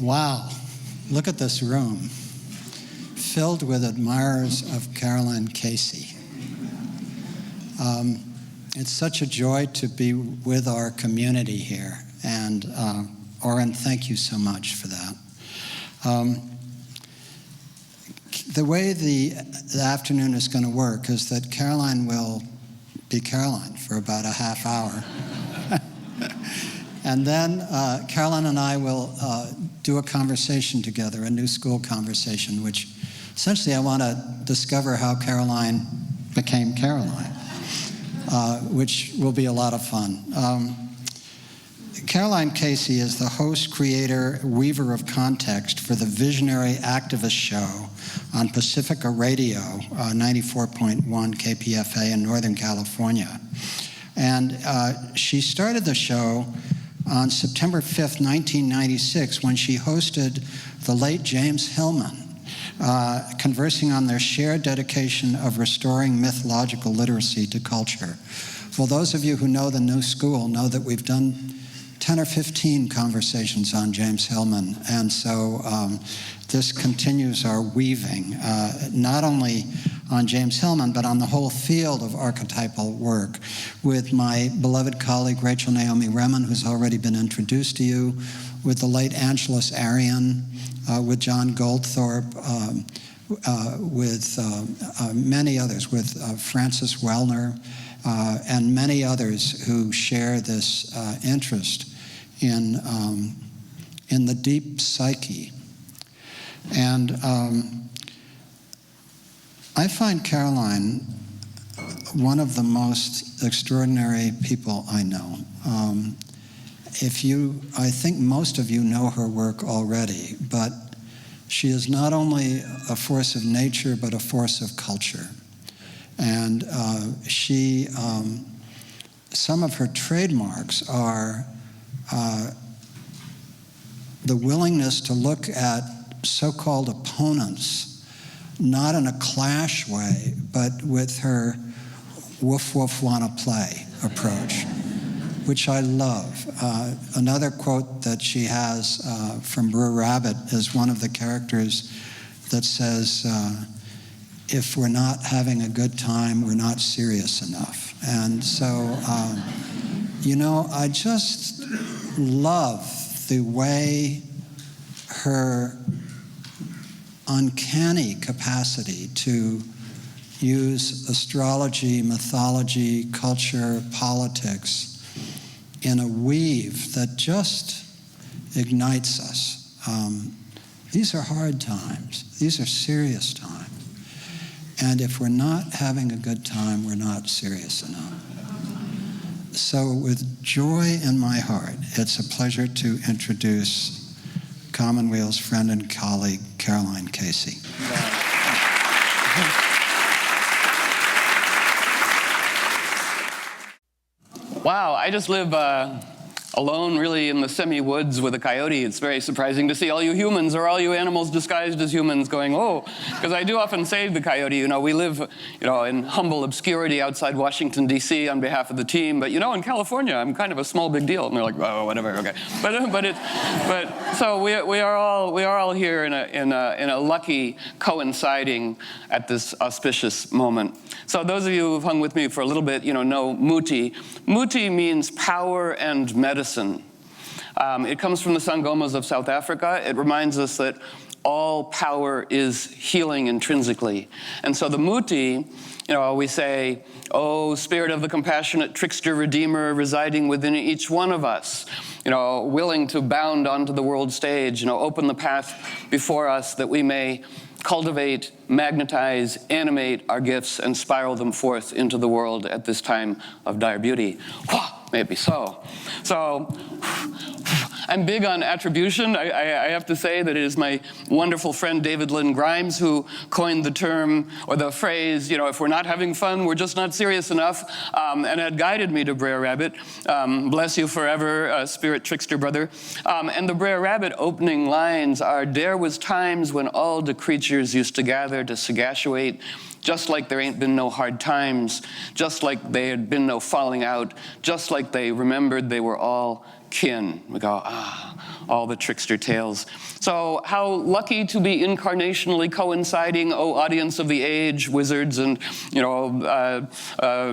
Wow, look at this room, filled with admirers of Caroline Casey. It's such a joy to be with our community here, and Oren, thank you so much for that. The way the afternoon is going to work is that Caroline will be Caroline for about a half hour. And then Caroline and I will do a conversation together, a new school conversation, which essentially I want to discover how Caroline became Caroline, which will be a lot of fun. Caroline Casey is the host, creator, weaver of context for the visionary activist show on Pacifica Radio, 94.1 KPFA in Northern California. And she started the show on September 5th, 1996, when she hosted the late James Hillman, conversing on their shared dedication of restoring mythological literacy to culture. Well, those of you who know the new school know that we've done 10 or 15 conversations on James Hillman, and so this continues our weaving, not only on James Hillman, but on the whole field of archetypal work with my beloved colleague Rachel Naomi Remen, who's already been introduced to you, with the late Angelus Arian, with John Goldthorpe, with many others, with Francis Wellner, and many others who share this interest in the deep psyche. And I find Caroline one of the most extraordinary people I know. I think most of you know her work already, but she is not only a force of nature, but a force of culture. And some of her trademarks are the willingness to look at so-called opponents, not in a clash way, but with her woof woof wanna play approach, which I love. Another quote that she has from Brer Rabbit is one of the characters that says, if we're not having a good time, we're not serious enough. And so, I just love the way her uncanny capacity to use astrology, mythology, culture, politics in a weave that just ignites us. These are hard times. These are serious times. And if we're not having a good time, we're not serious enough. So with joy in my heart, it's a pleasure to introduce Commonweal's friend and colleague, Caroline Casey. Wow, I just live alone really in the semi-woods with a coyote. It's very surprising to see all you humans or all you animals disguised as humans going, oh, because I do often say to the coyote, we live, in humble obscurity outside Washington, D.C. on behalf of the team, but in California, I'm kind of a small big deal. And they're like, oh, whatever, okay. So we are all here in a lucky coinciding at this auspicious moment. So those of you who've hung with me for a little bit, know Muti. Muti means power and medicine. It comes from the Sangomas of South Africa. It reminds us that all power is healing intrinsically. And so the Muti, we say, oh, spirit of the compassionate trickster redeemer residing within each one of us, willing to bound onto the world stage, open the path before us that we may cultivate, magnetize, animate our gifts, and spiral them forth into the world at this time of dire beauty. May it be so. So, I'm big on attribution. I have to say that it is my wonderful friend David Lynn Grimes who coined the term or the phrase, if we're not having fun, we're just not serious enough, and had guided me to Brer Rabbit. Bless you forever, spirit trickster brother. And the Brer Rabbit opening lines are, there was times when all the creatures used to gather to sagactuate, just like there ain't been no hard times, just like there had been no falling out, just like they remembered they were all kin. We go, all the trickster tales. So how lucky to be incarnationally coinciding, oh, audience of the age, wizards and,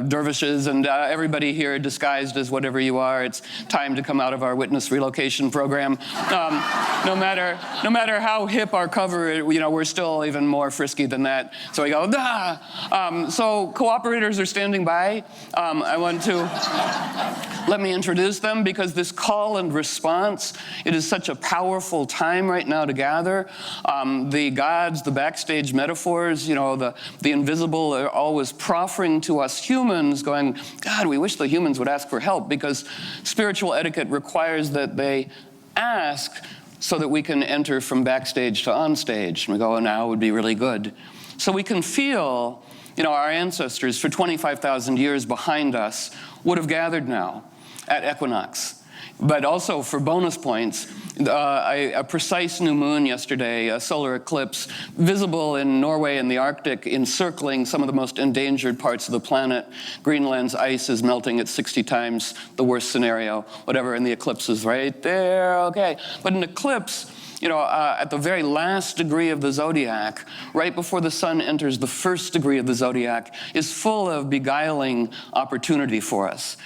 dervishes and everybody here disguised as whatever you are. It's time to come out of our witness relocation program. No matter how hip our cover, we're still even more frisky than that. So we go, so cooperators are standing by. I want to let me introduce them, because this call and response, it is such a powerful time right now to gather. The gods, the backstage metaphors, the invisible are always proffering to us humans, going, God, we wish the humans would ask for help, because spiritual etiquette requires that they ask so that we can enter from backstage to onstage. And we go, now would be really good. So we can feel, our ancestors for 25,000 years behind us would have gathered now at equinox. But also for bonus points, a precise new moon yesterday, a solar eclipse, visible in Norway and the Arctic, encircling some of the most endangered parts of the planet. Greenland's ice is melting at 60 times the worst scenario, whatever, and the eclipse is right there, okay. But an eclipse, at the very last degree of the zodiac, right before the sun enters the first degree of the zodiac, is full of beguiling opportunity for us.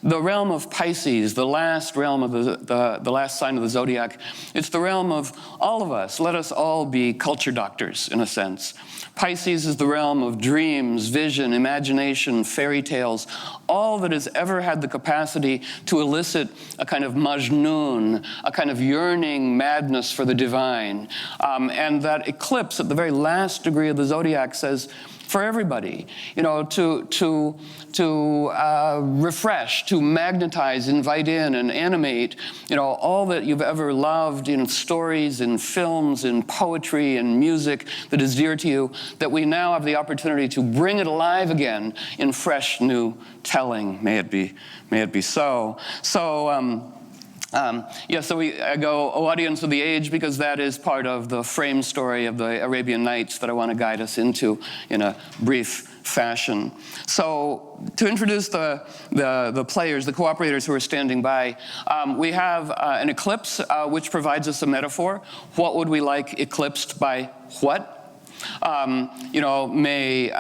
The realm of Pisces, the last realm of the last sign of the zodiac, it's the realm of all of us. Let us all be culture doctors, in a sense. Pisces is the realm of dreams, vision, imagination, fairy tales, all that has ever had the capacity to elicit a kind of Majnun, a kind of yearning madness for the divine. And that eclipse at the very last degree of the zodiac says, for everybody, to refresh, to magnetize, invite in, and animate, all that you've ever loved in stories, in films, in poetry, in music that is dear to you, that we now have the opportunity to bring it alive again in fresh, new telling. May it be so. So I go, audience of the age, because that is part of the frame story of the Arabian Nights that I want to guide us into in a brief fashion. So to introduce the players, the cooperators who are standing by, we have an eclipse, which provides us a metaphor. What would we like eclipsed by what? May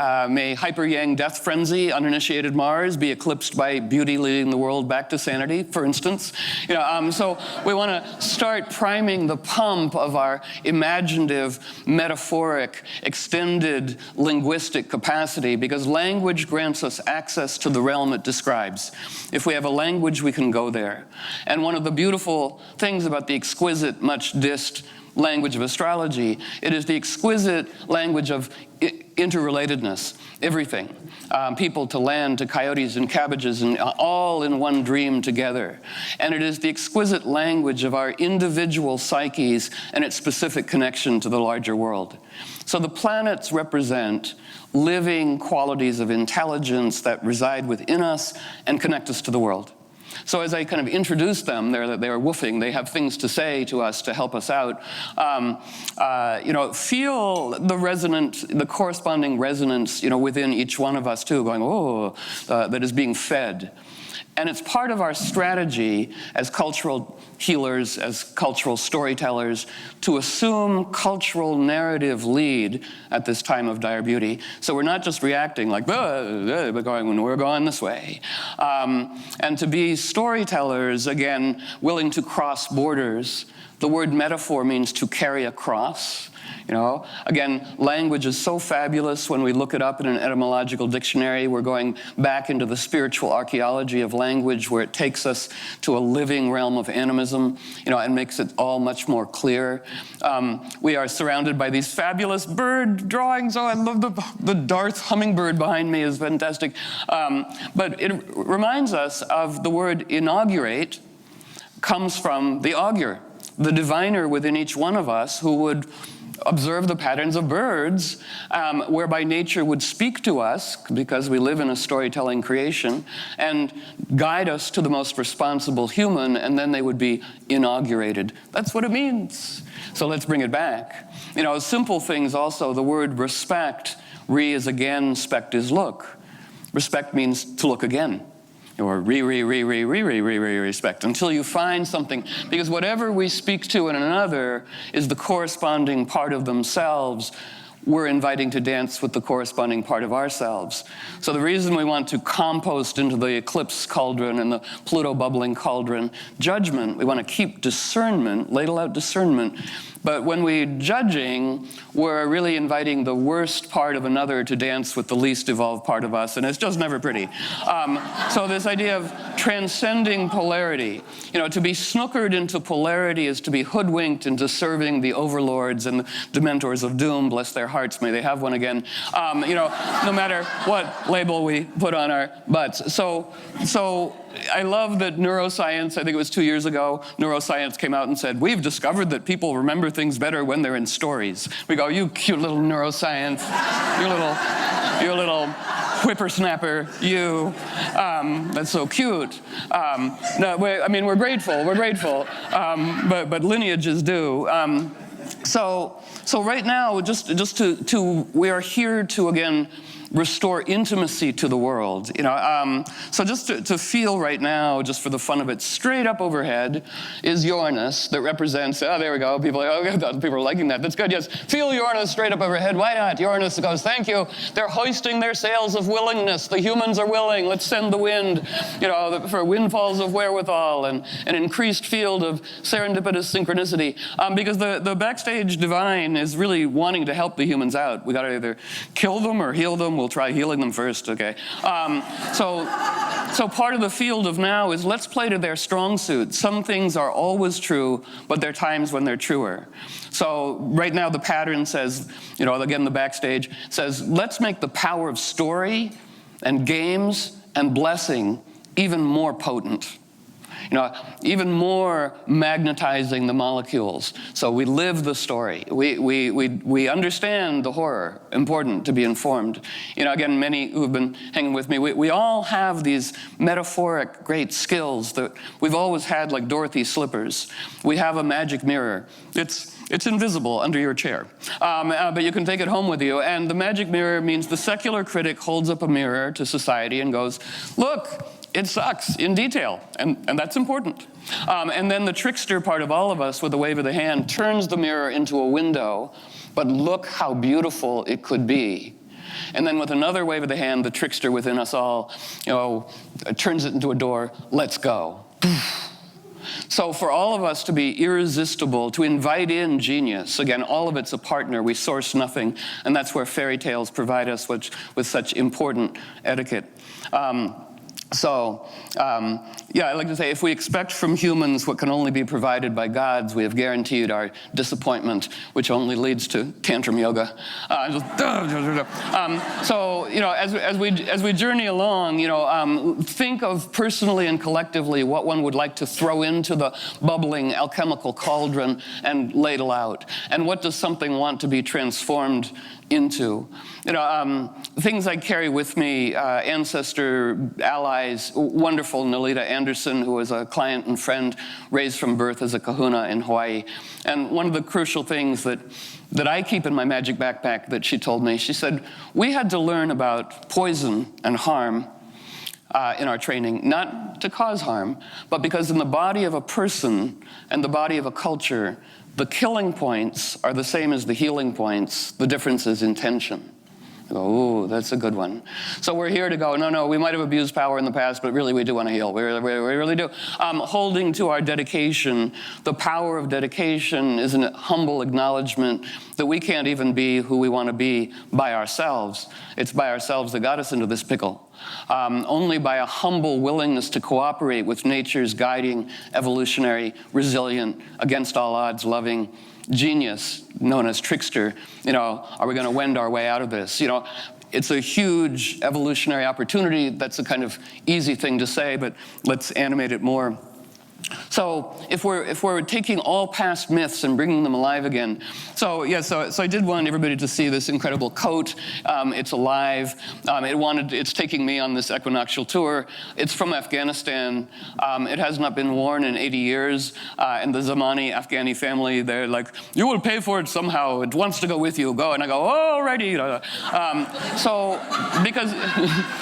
hyper-yang death frenzy, uninitiated Mars, be eclipsed by beauty leading the world back to sanity, for instance. So we want to start priming the pump of our imaginative, metaphoric, extended linguistic capacity, because language grants us access to the realm it describes. If we have a language, we can go there. And one of the beautiful things about the exquisite, much dissed language of astrology, it is the exquisite language of interrelatedness, everything. People to land, to coyotes and cabbages, and all in one dream together. And it is the exquisite language of our individual psyches and its specific connection to the larger world. So the planets represent living qualities of intelligence that reside within us and connect us to the world. So as I kind of introduce them, they're woofing, they have things to say to us to help us out. Feel the corresponding resonance, within each one of us too, going, that is being fed. And it's part of our strategy as cultural healers, as cultural storytellers, to assume cultural narrative lead at this time of dire beauty. So we're not just reacting like, we're going this way. And to be storytellers, again, willing to cross borders. The word metaphor means to carry a cross. Again, language is so fabulous when we look it up in an etymological dictionary. We're going back into the spiritual archaeology of language, where it takes us to a living realm of animism, and makes it all much more clear. We are surrounded by these fabulous bird drawings. Oh, I love the Darth hummingbird behind me is fantastic. But it reminds us of the word inaugurate comes from the augur, the diviner within each one of us, who would observe the patterns of birds, whereby nature would speak to us, because we live in a storytelling creation, and guide us to the most responsible human, and then they would be inaugurated. That's what it means. So let's bring it back. Simple things also, the word respect, re is again, spect is look. Respect means to look again. or respect, until you find something. Because whatever we speak to in another is the corresponding part of themselves we're inviting to dance with the corresponding part of ourselves. So the reason we want to compost into the eclipse cauldron and the Pluto bubbling cauldron judgment, we want to keep discernment, ladle out discernment. But when we're judging, we're really inviting the worst part of another to dance with the least evolved part of us, and it's just never pretty. So this idea of transcending polarity, to be snookered into polarity is to be hoodwinked into serving the overlords and the dementors of doom, bless their hearts, may they have one again, no matter what label we put on our butts. So I love that neuroscience, I think it was 2 years ago, neuroscience came out and said, we've discovered that people remember things better when they're in stories. We go, you cute little neuroscience, you little whippersnapper, you. That's so cute. No, we're grateful, but lineages do. So right now, just to we are here to, again, restore intimacy to the world. So just to feel right now, just for the fun of it, straight up overhead is Uranus that represents, there we go, people are liking that, that's good, yes. Feel Uranus straight up overhead, why not? Uranus goes, thank you, they're hoisting their sails of willingness, the humans are willing, let's send the wind, for windfalls of wherewithal and an increased field of serendipitous synchronicity. Because the backstage divine is really wanting to help the humans out. We gotta either kill them or heal them. We'll try healing them first, okay? So part of the field of now is let's play to their strong suit. Some things are always true, but there are times when they're truer. So right now the pattern says, again, the backstage says, let's make the power of story and games and blessing even more potent. Even more magnetizing the molecules. So we live the story. We understand the horror, important to be informed. Again, many who have been hanging with me, we all have these metaphoric great skills that we've always had, like Dorothy's slippers. We have a magic mirror. It's invisible under your chair, but you can take it home with you. And the magic mirror means the secular critic holds up a mirror to society and goes, look, it sucks in detail, and that's important. And then the trickster part of all of us, with a wave of the hand, turns the mirror into a window, but look how beautiful it could be. And then with another wave of the hand, the trickster within us all, turns it into a door, let's go. So for all of us to be irresistible, to invite in genius, again, all of it's a partner, we source nothing, and that's where fairy tales provide us with such important etiquette. I like to say, if we expect from humans what can only be provided by gods, we have guaranteed our disappointment, which only leads to tantrum yoga. As we journey along, think of personally and collectively what one would like to throw into the bubbling alchemical cauldron and ladle out. And what does something want to be transformed into? Things I carry with me, ancestor, allies, wonderful Nalita Anderson, who was a client and friend, raised from birth as a kahuna in Hawaii. And one of the crucial things that I keep in my magic backpack that she told me, she said, we had to learn about poison and harm in our training, not to cause harm, but because in the body of a person and the body of a culture, the killing points are the same as the healing points. The difference is intention. I go, ooh, that's a good one. So we're here to go, no, we might have abused power in the past, but really we do want to heal. We really do. Holding to our dedication, the power of dedication is a humble acknowledgement that we can't even be who we want to be by ourselves. It's by ourselves that got us into this pickle. Only by a humble willingness to cooperate with nature's guiding, evolutionary, resilient, against all odds, loving genius, known as trickster, are we going to wend our way out of this? It's a huge evolutionary opportunity. That's a kind of easy thing to say, but let's animate it more. So if we're taking all past myths and bringing them alive again, so I did want everybody to see this incredible coat. It's alive. It's taking me on this equinoctial tour. It's from Afghanistan. It has not been worn in 80 years. And the Zamani Afghani family, they're like, you will pay for it somehow. It wants to go with you. Go. And I go, oh, alrighty. So because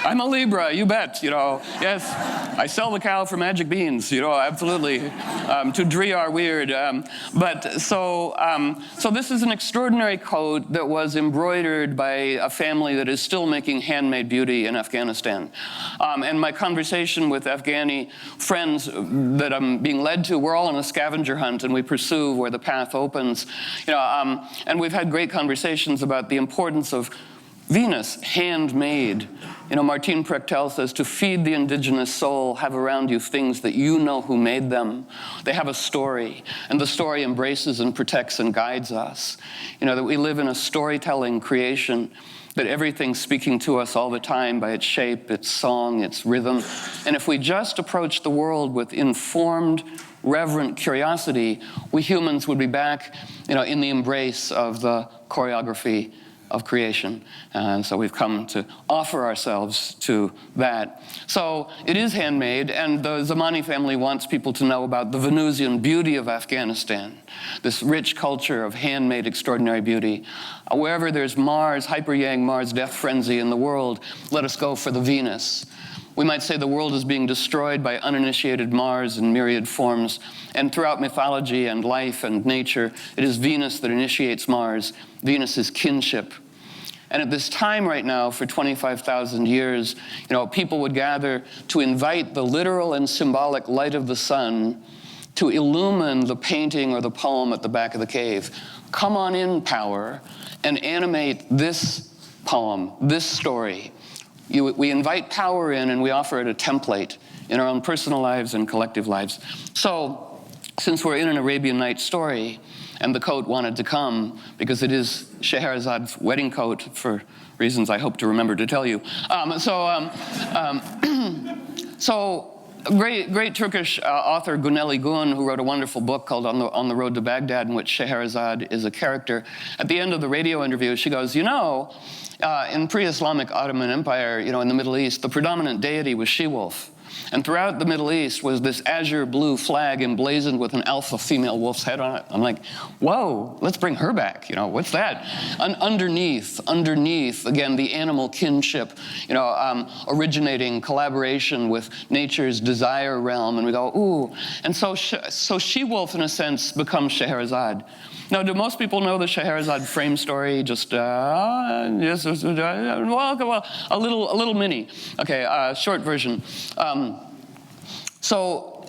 I'm a Libra, you bet. Yes, I sell the cow for magic beans. Absolutely. To Dri are weird. So this is an extraordinary coat that was embroidered by a family that is still making handmade beauty in Afghanistan. And my conversation with Afghani friends that I'm being led to, we're all on a scavenger hunt and we pursue where the path opens. And we've had great conversations about the importance of Venus, handmade. Martine Prechtel says, to feed the indigenous soul, have around you things that you know who made them. They have a story, and the story embraces and protects and guides us. That we live in a storytelling creation, that everything's speaking to us all the time by its shape, its song, its rhythm. And if we just approach the world with informed, reverent curiosity, we humans would be back, in the embrace of the choreography of creation. And so we've come to offer ourselves to that. So it is handmade, and the Zamani family wants people to know about the Venusian beauty of Afghanistan, this rich culture of handmade extraordinary beauty. Wherever there's Mars, hyper-yang Mars death frenzy in the world, let us go for the Venus. We might say the world is being destroyed by uninitiated Mars in myriad forms, and throughout mythology and life and nature, it is Venus that initiates Mars, Venus's kinship. And at this time right now, for 25,000 years, people would gather to invite the literal and symbolic light of the sun to illumine the painting or the poem at the back of the cave. Come on in, power, and animate this poem, this story. We invite power in and we offer it a template in our own personal lives and collective lives. So, since we're in an Arabian Nights story, and the coat wanted to come because it is Scheherazad's wedding coat for reasons I hope to remember to tell you. So great Turkish author Guneli Gun, who wrote a wonderful book called On the Road to Baghdad, in which Scheherazade is a character. At the end of the radio interview, she goes, in pre-Islamic Ottoman Empire, in the Middle East, the predominant deity was she-wolf. And throughout the Middle East was this azure blue flag emblazoned with an alpha female wolf's head on it. I'm like, whoa, let's bring her back. What's that? Underneath, again, the animal kinship, originating collaboration with nature's desire realm. And we go, ooh. And so she-wolf, in a sense, becomes Scheherazade. Now, do most people know the Scheherazade frame story? Just, yes, well, a little mini. Okay, short version. So,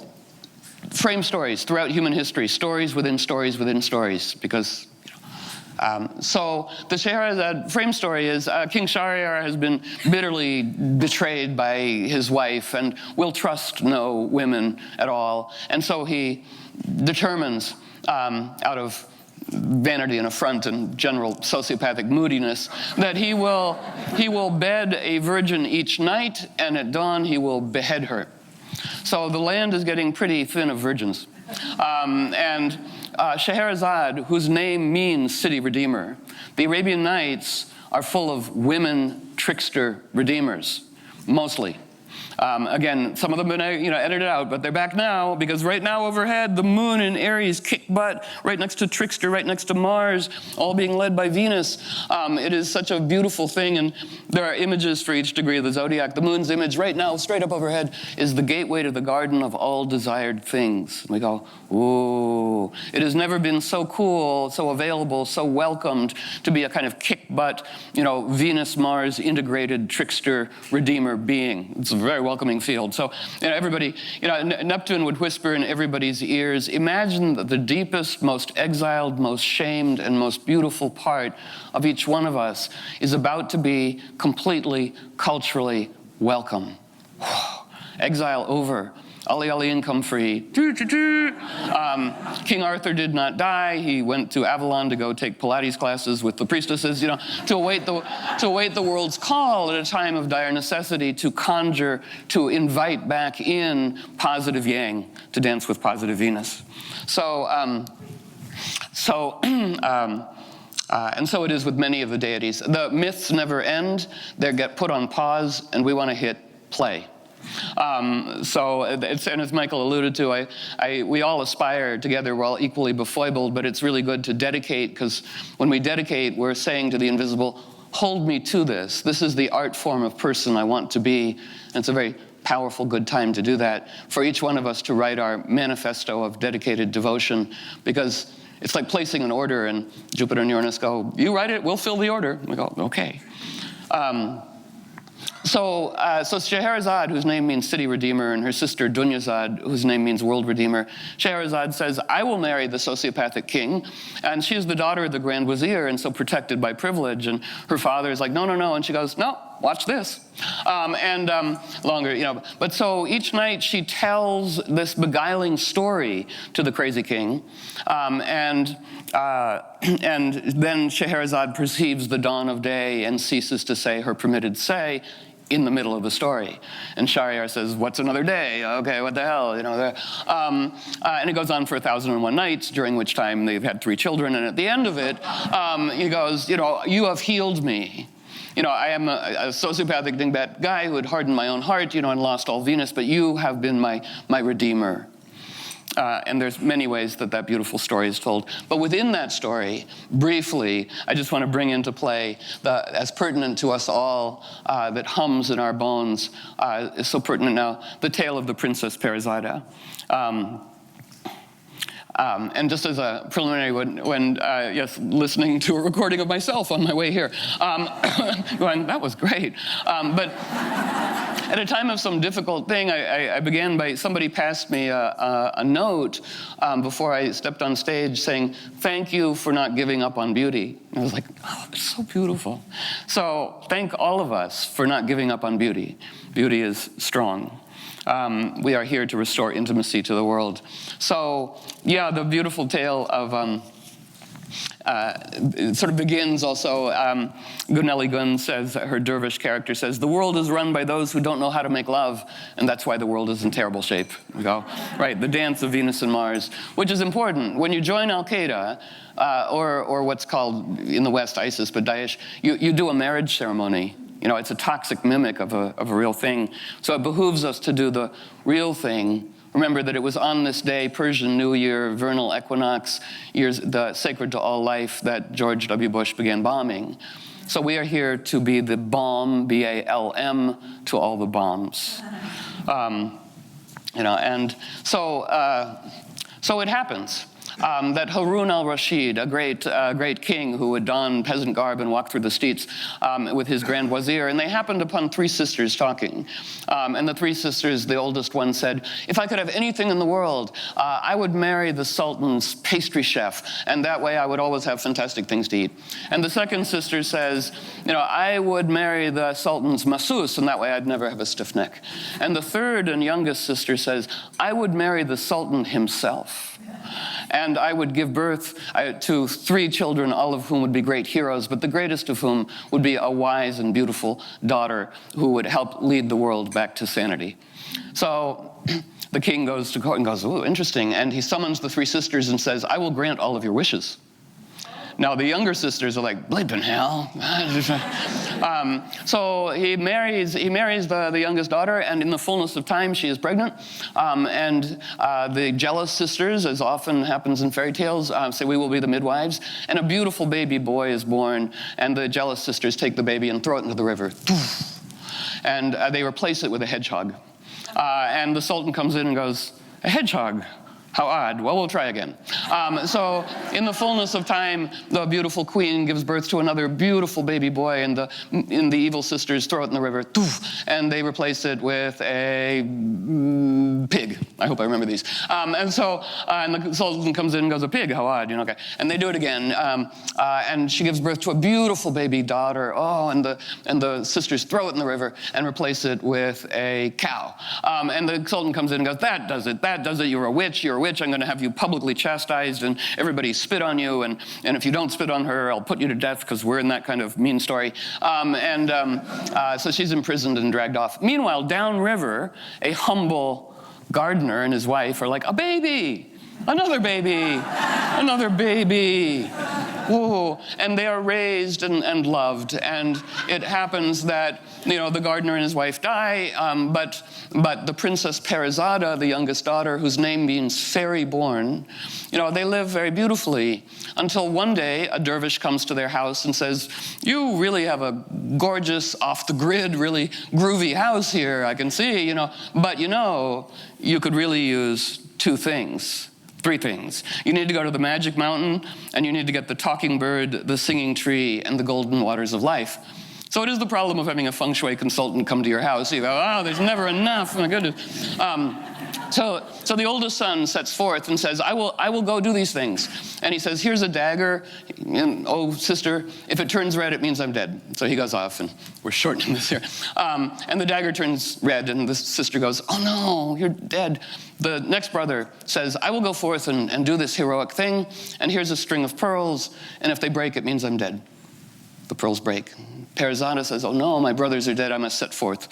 frame stories throughout human history, stories within stories within stories, because so the Scheherazade frame story is King Shahryar has been bitterly betrayed by his wife and will trust no women at all. And so he determines, out of vanity and affront and general sociopathic moodiness, that he will bed a virgin each night, and at dawn he will behead her. So the land is getting pretty thin of virgins. And Scheherazade, whose name means city redeemer, the Arabian Nights are full of women trickster redeemers, mostly. Again, some of them have been edited out, but they're back now, because right now overhead, the moon in Aries kick butt, right next to Trickster, right next to Mars, all being led by Venus. It is such a beautiful thing, and there are images for each degree of the zodiac. The moon's image right now, straight up overhead, is the gateway to the garden of all desired things. And we go, ooh. It has never been so cool, so available, so welcomed to be a kind of kick butt, Venus-Mars integrated trickster redeemer being. It's a very welcoming field. So, everybody, Neptune would whisper in everybody's ears, imagine that the deepest, most exiled, most shamed, and most beautiful part of each one of us is about to be completely, culturally welcome. Exile over. Ali Ali income free. King Arthur did not die. He went to Avalon to go take Pilates classes with the priestesses, to await the world's call at a time of dire necessity, to conjure, to invite back in positive Yang, to dance with positive Venus. And so it is with many of the deities. The myths never end. They get put on pause, and we want to hit play. And as Michael alluded to, we all aspire together. We're all equally befoibled, but it's really good to dedicate, because when we dedicate, we're saying to the invisible, hold me to this. This is the art form of person I want to be. And it's a very powerful, good time to do that, for each one of us to write our manifesto of dedicated devotion, because it's like placing an order, and Jupiter and Uranus go, you write it, we'll fill the order. We go, okay. So Scheherazade, whose name means city redeemer, and her sister Dunyazad, whose name means world redeemer, Scheherazade says, I will marry the sociopathic king, and she is the daughter of the Grand Vizier, and so protected by privilege, and her father is like, no, and she goes, no, watch this. Longer, but so each night she tells this beguiling story to the crazy king, and then Scheherazade perceives the dawn of day and ceases to say her permitted say in the middle of the story. And Shahryar says, what's another day? Okay, what the hell? And it goes on for 1,001 nights, during which time they've had 3 children. And at the end of it, he goes, you have healed me. I am a sociopathic dingbat guy who had hardened my own heart, and lost all Venus, but you have been my redeemer. And there's many ways that beautiful story is told. But within that story, briefly, I just want to bring into play, as pertinent to us all, that hums in our bones, is so pertinent now, the tale of the Princess Parizada. And just as a preliminary, when listening to a recording of myself on my way here, going, that was great. But at a time of some difficult thing, I began by, somebody passed me a note before I stepped on stage saying, thank you for not giving up on beauty. And I was like, oh, it's so beautiful. So thank all of us for not giving up on beauty. Beauty is strong. We are here to restore intimacy to the world. So, the beautiful tale of, it sort of begins also, Guneli Gun says, her dervish character says, the world is run by those who don't know how to make love, and that's why the world is in terrible shape. We go, right, the dance of Venus and Mars, which is important. When you join Al-Qaeda, or what's called in the West ISIS, but Daesh, you do a marriage ceremony. It's a toxic mimic of a real thing. So it behooves us to do the real thing. Remember that it was on this day, Persian New Year, vernal equinox, years, the sacred to all life, that George W. Bush began bombing. So we are here to be the balm, B-A-L-M, to all the bombs. And so it happens. That Harun al-Rashid, a great king who would don peasant garb and walk through the streets with his grand vizier, and they happened upon 3 sisters talking. And the 3 sisters, the oldest one said, if I could have anything in the world, I would marry the Sultan's pastry chef, and that way I would always have fantastic things to eat. And the second sister says, I would marry the Sultan's masseuse, and that way I'd never have a stiff neck. And the third and youngest sister says, I would marry the Sultan himself. And I would give birth to 3 children, all of whom would be great heroes, but the greatest of whom would be a wise and beautiful daughter who would help lead the world back to sanity. So the king goes to court and goes, ooh, interesting. And he summons the 3 sisters and says, I will grant all of your wishes. Now, the younger sisters are like, bleeping hell. So he marries the youngest daughter, and in the fullness of time, she is pregnant. The jealous sisters, as often happens in fairy tales, say, we will be the midwives. And a beautiful baby boy is born, and the jealous sisters take the baby and throw it into the river. And they replace it with a hedgehog. And the Sultan comes in and goes, a hedgehog? How odd. Well, we'll try again. So in the fullness of time, the beautiful queen gives birth to another beautiful baby boy, and the evil sisters throw it in the river, and they replace it with a pig. I hope I remember these. And the sultan comes in and goes, a pig, how odd, okay. And they do it again, and she gives birth to a beautiful baby daughter. Oh, and the sisters throw it in the river and replace it with a cow. And the sultan comes in and goes, that does it, you're a witch, I'm going to have you publicly chastised and everybody spit on you, and if you don't spit on her, I'll put you to death, because we're in that kind of mean story. So she's imprisoned and dragged off. Meanwhile, downriver, a humble gardener and his wife are like, a baby, another baby, another baby. Whoa. And they are raised and loved. And it happens that, the gardener and his wife die, but the Princess Parizada, the youngest daughter, whose name means fairy born, they live very beautifully until one day a dervish comes to their house and says, you really have a gorgeous, off-the-grid, really groovy house here, I can see, but you could really use 2 things. 3 things. You need to go to the magic mountain, and you need to get the talking bird, the singing tree, and the golden waters of life. So it is the problem of having a feng shui consultant come to your house. You go, oh, there's never enough, my goodness. So the oldest son sets forth and says, I will go do these things. And he says, here's a dagger. And, oh, sister, if it turns red, it means I'm dead. So he goes off, and we're shortening this here. And the dagger turns red, and the sister goes, oh, no, you're dead. The next brother says, I will go forth and do this heroic thing, and here's a string of pearls, and if they break, it means I'm dead. The pearls break. Parizada says, oh, no, my brothers are dead, I must set forth.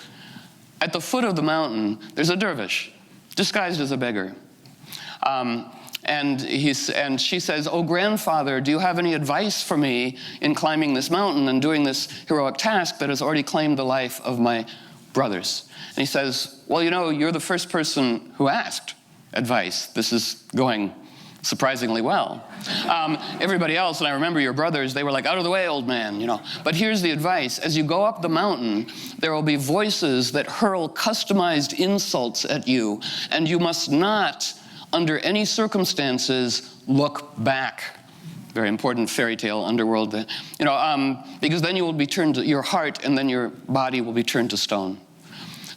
At the foot of the mountain, there's a dervish, disguised as a beggar. And she says, oh, grandfather, do you have any advice for me in climbing this mountain and doing this heroic task that has already claimed the life of my brothers? And he says, well, you're the first person who asked advice. This is going surprisingly well. Everybody else, and I remember your brothers, they were like, out of the way, old man, But here's the advice. As you go up the mountain, there will be voices that hurl customized insults at you, and you must not, under any circumstances, look back. Very important fairy tale underworld, because then you will be turned to your heart, and then your body will be turned to stone.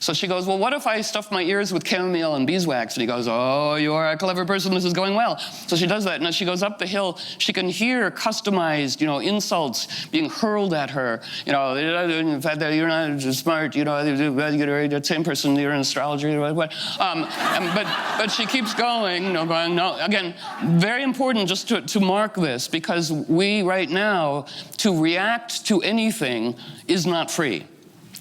So she goes, well, what if I stuff my ears with chamomile and beeswax? And he goes, oh, you are a clever person. This is going well. So she does that. And as she goes up the hill, she can hear customized, insults being hurled at her. The fact that you're not smart, you're the same person, you're an astrologer, what. But she keeps going, going, no. Again, very important just to mark this, because we right now, to react to anything is not free.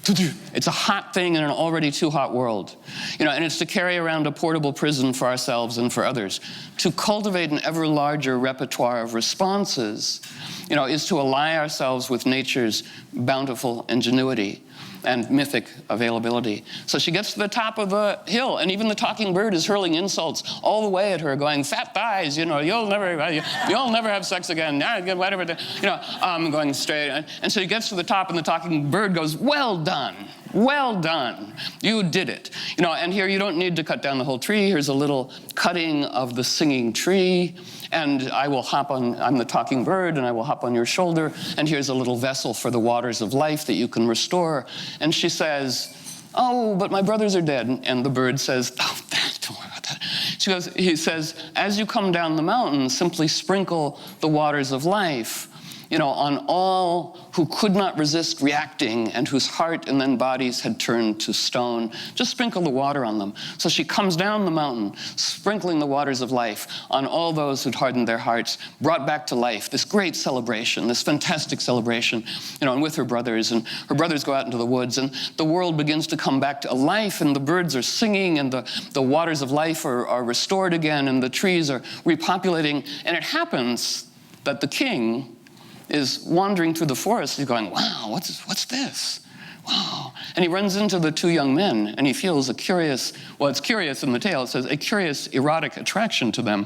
It's a hot thing in an already too hot world. And it's to carry around a portable prison for ourselves and for others. To cultivate an ever larger repertoire of responses, is to ally ourselves with nature's bountiful ingenuity and mythic availability. So she gets to the top of the hill, and even the talking bird is hurling insults all the way at her, going, fat thighs, you'll never have sex again, whatever, going straight. And so she gets to the top, and the talking bird goes, well done, you did it. And here you don't need to cut down the whole tree. Here's a little cutting of the singing tree, and I'm the talking bird, and I will hop on your shoulder, and here's a little vessel for the waters of life that you can restore. And she says, oh, but my brothers are dead. And the bird says, oh, don't worry about that. He says, as you come down the mountain, simply sprinkle the waters of life, on all who could not resist reacting and whose heart and then bodies had turned to stone. Just sprinkle the water on them. So she comes down the mountain, sprinkling the waters of life on all those who'd hardened their hearts, brought back to life, this great celebration, this fantastic celebration, and with her brothers. And her brothers go out into the woods, and the world begins to come back to life, and the birds are singing, and the waters of life are restored again, and the trees are repopulating. And it happens that the king is wandering through the forest. He's going, wow, what's this? Wow. And he runs into the 2 young men, and he feels a curious, it's curious in the tale, it says a curious erotic attraction to them,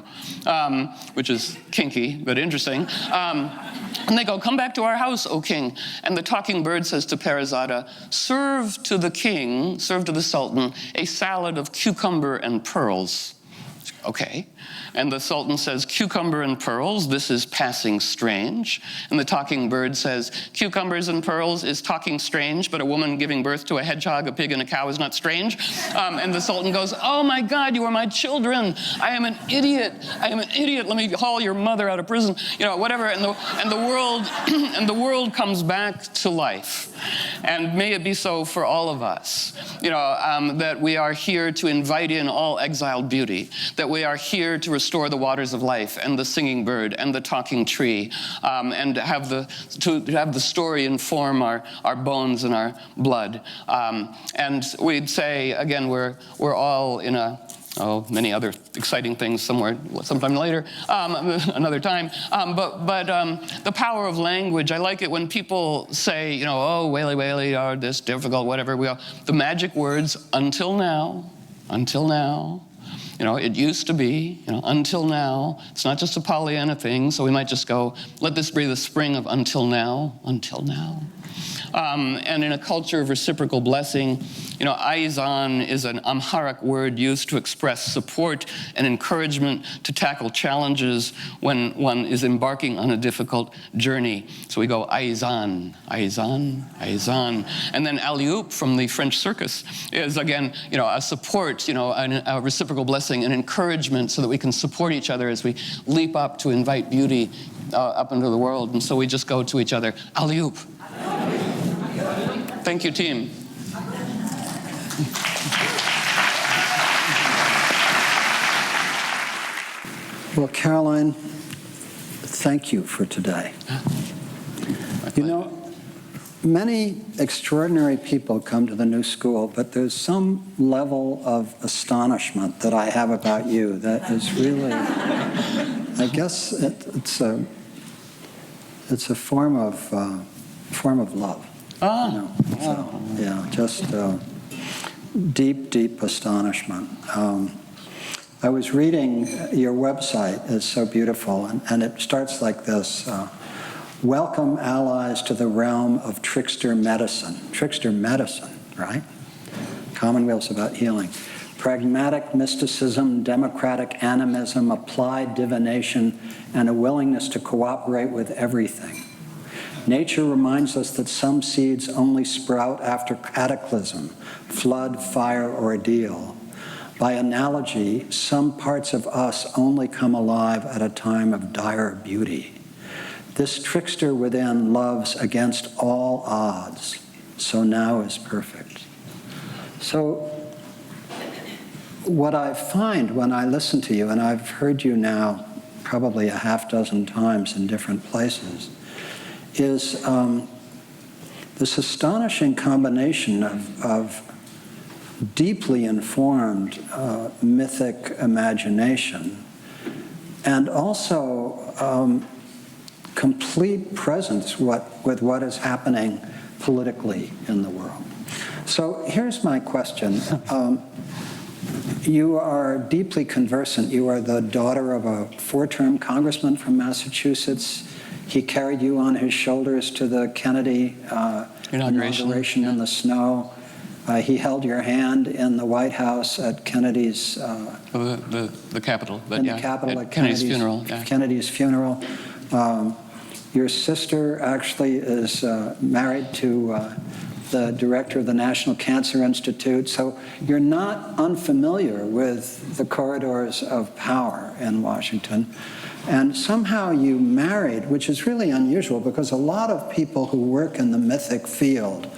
which is kinky, but interesting. And they go, come back to our house, O king. And the talking bird says to Parizada, serve to the sultan, a salad of cucumber and pearls. Okay. And the Sultan says, cucumber and pearls, this is passing strange. And the talking bird says, cucumbers and pearls is talking strange, but a woman giving birth to a hedgehog, a pig, and a cow is not strange. And the Sultan goes, oh my God, you are my children. I am an idiot. I am an idiot. Let me haul your mother out of prison. Whatever. And the world and the world comes back to life. And may it be so for all of us. That we are here to invite in all exiled beauty. That we are here to restore the waters of life and the singing bird and the talking tree, and to have the story inform our bones and our blood. And we'd say again, we're all in many other exciting things sometime later, another time. But the power of language, I like it when people say, oh, whaley, whaley, or this difficult, whatever. The magic words, until now. It used to be, until now. It's not just a Pollyanna thing, so we might just go, let this be the spring of until now. And in a culture of reciprocal blessing, aizan is an Amharic word used to express support and encouragement to tackle challenges when one is embarking on a difficult journey. So we go aizan, aizan, aizan. And then alley-oop from the French circus is, again, a support, a reciprocal blessing, an encouragement so that we can support each other as we leap up to invite beauty up into the world. And so we just go to each other, alley-oop. Thank you, team. Well, Caroline, thank you for today. Many extraordinary people come to the New School, but there's some level of astonishment that I have about you that is really, I guess it's a form of love. Just deep, deep astonishment. I was reading your website. It's so beautiful, and it starts like this. Welcome allies to the realm of trickster medicine. Trickster medicine, right? Commonwealth's about healing. Pragmatic mysticism, democratic animism, applied divination, and a willingness to cooperate with everything. Nature reminds us that some seeds only sprout after cataclysm, flood, fire, ordeal. By analogy, some parts of us only come alive at a time of dire beauty. This trickster within loves against all odds, so now is perfect. So what I find when I listen to you, and I've heard you now probably a half dozen times in different places, is this astonishing combination of deeply informed mythic imagination and also complete presence with what is happening politically in the world. So here's my question. You are deeply conversant. You are the daughter of a 4-term congressman from Massachusetts. He carried you on his shoulders to the Kennedy inauguration in the snow. He held your hand in the White House at Kennedy's... the Capitol. But in the Capitol at Kennedy's funeral. Yeah. Kennedy's funeral. Your sister actually is married to the director of the National Cancer Institute. So you're not unfamiliar with the corridors of power in Washington. And somehow you married, which is really unusual because a lot of people who work in the mythic field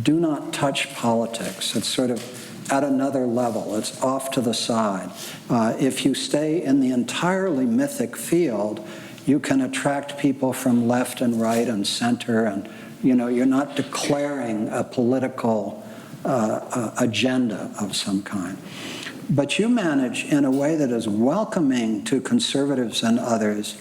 do not touch politics. It's sort of at another level. It's off to the side. If you stay in the entirely mythic field, you can attract people from left and right and center, and you're not declaring a political agenda of some kind. But you manage in a way that is welcoming to conservatives and others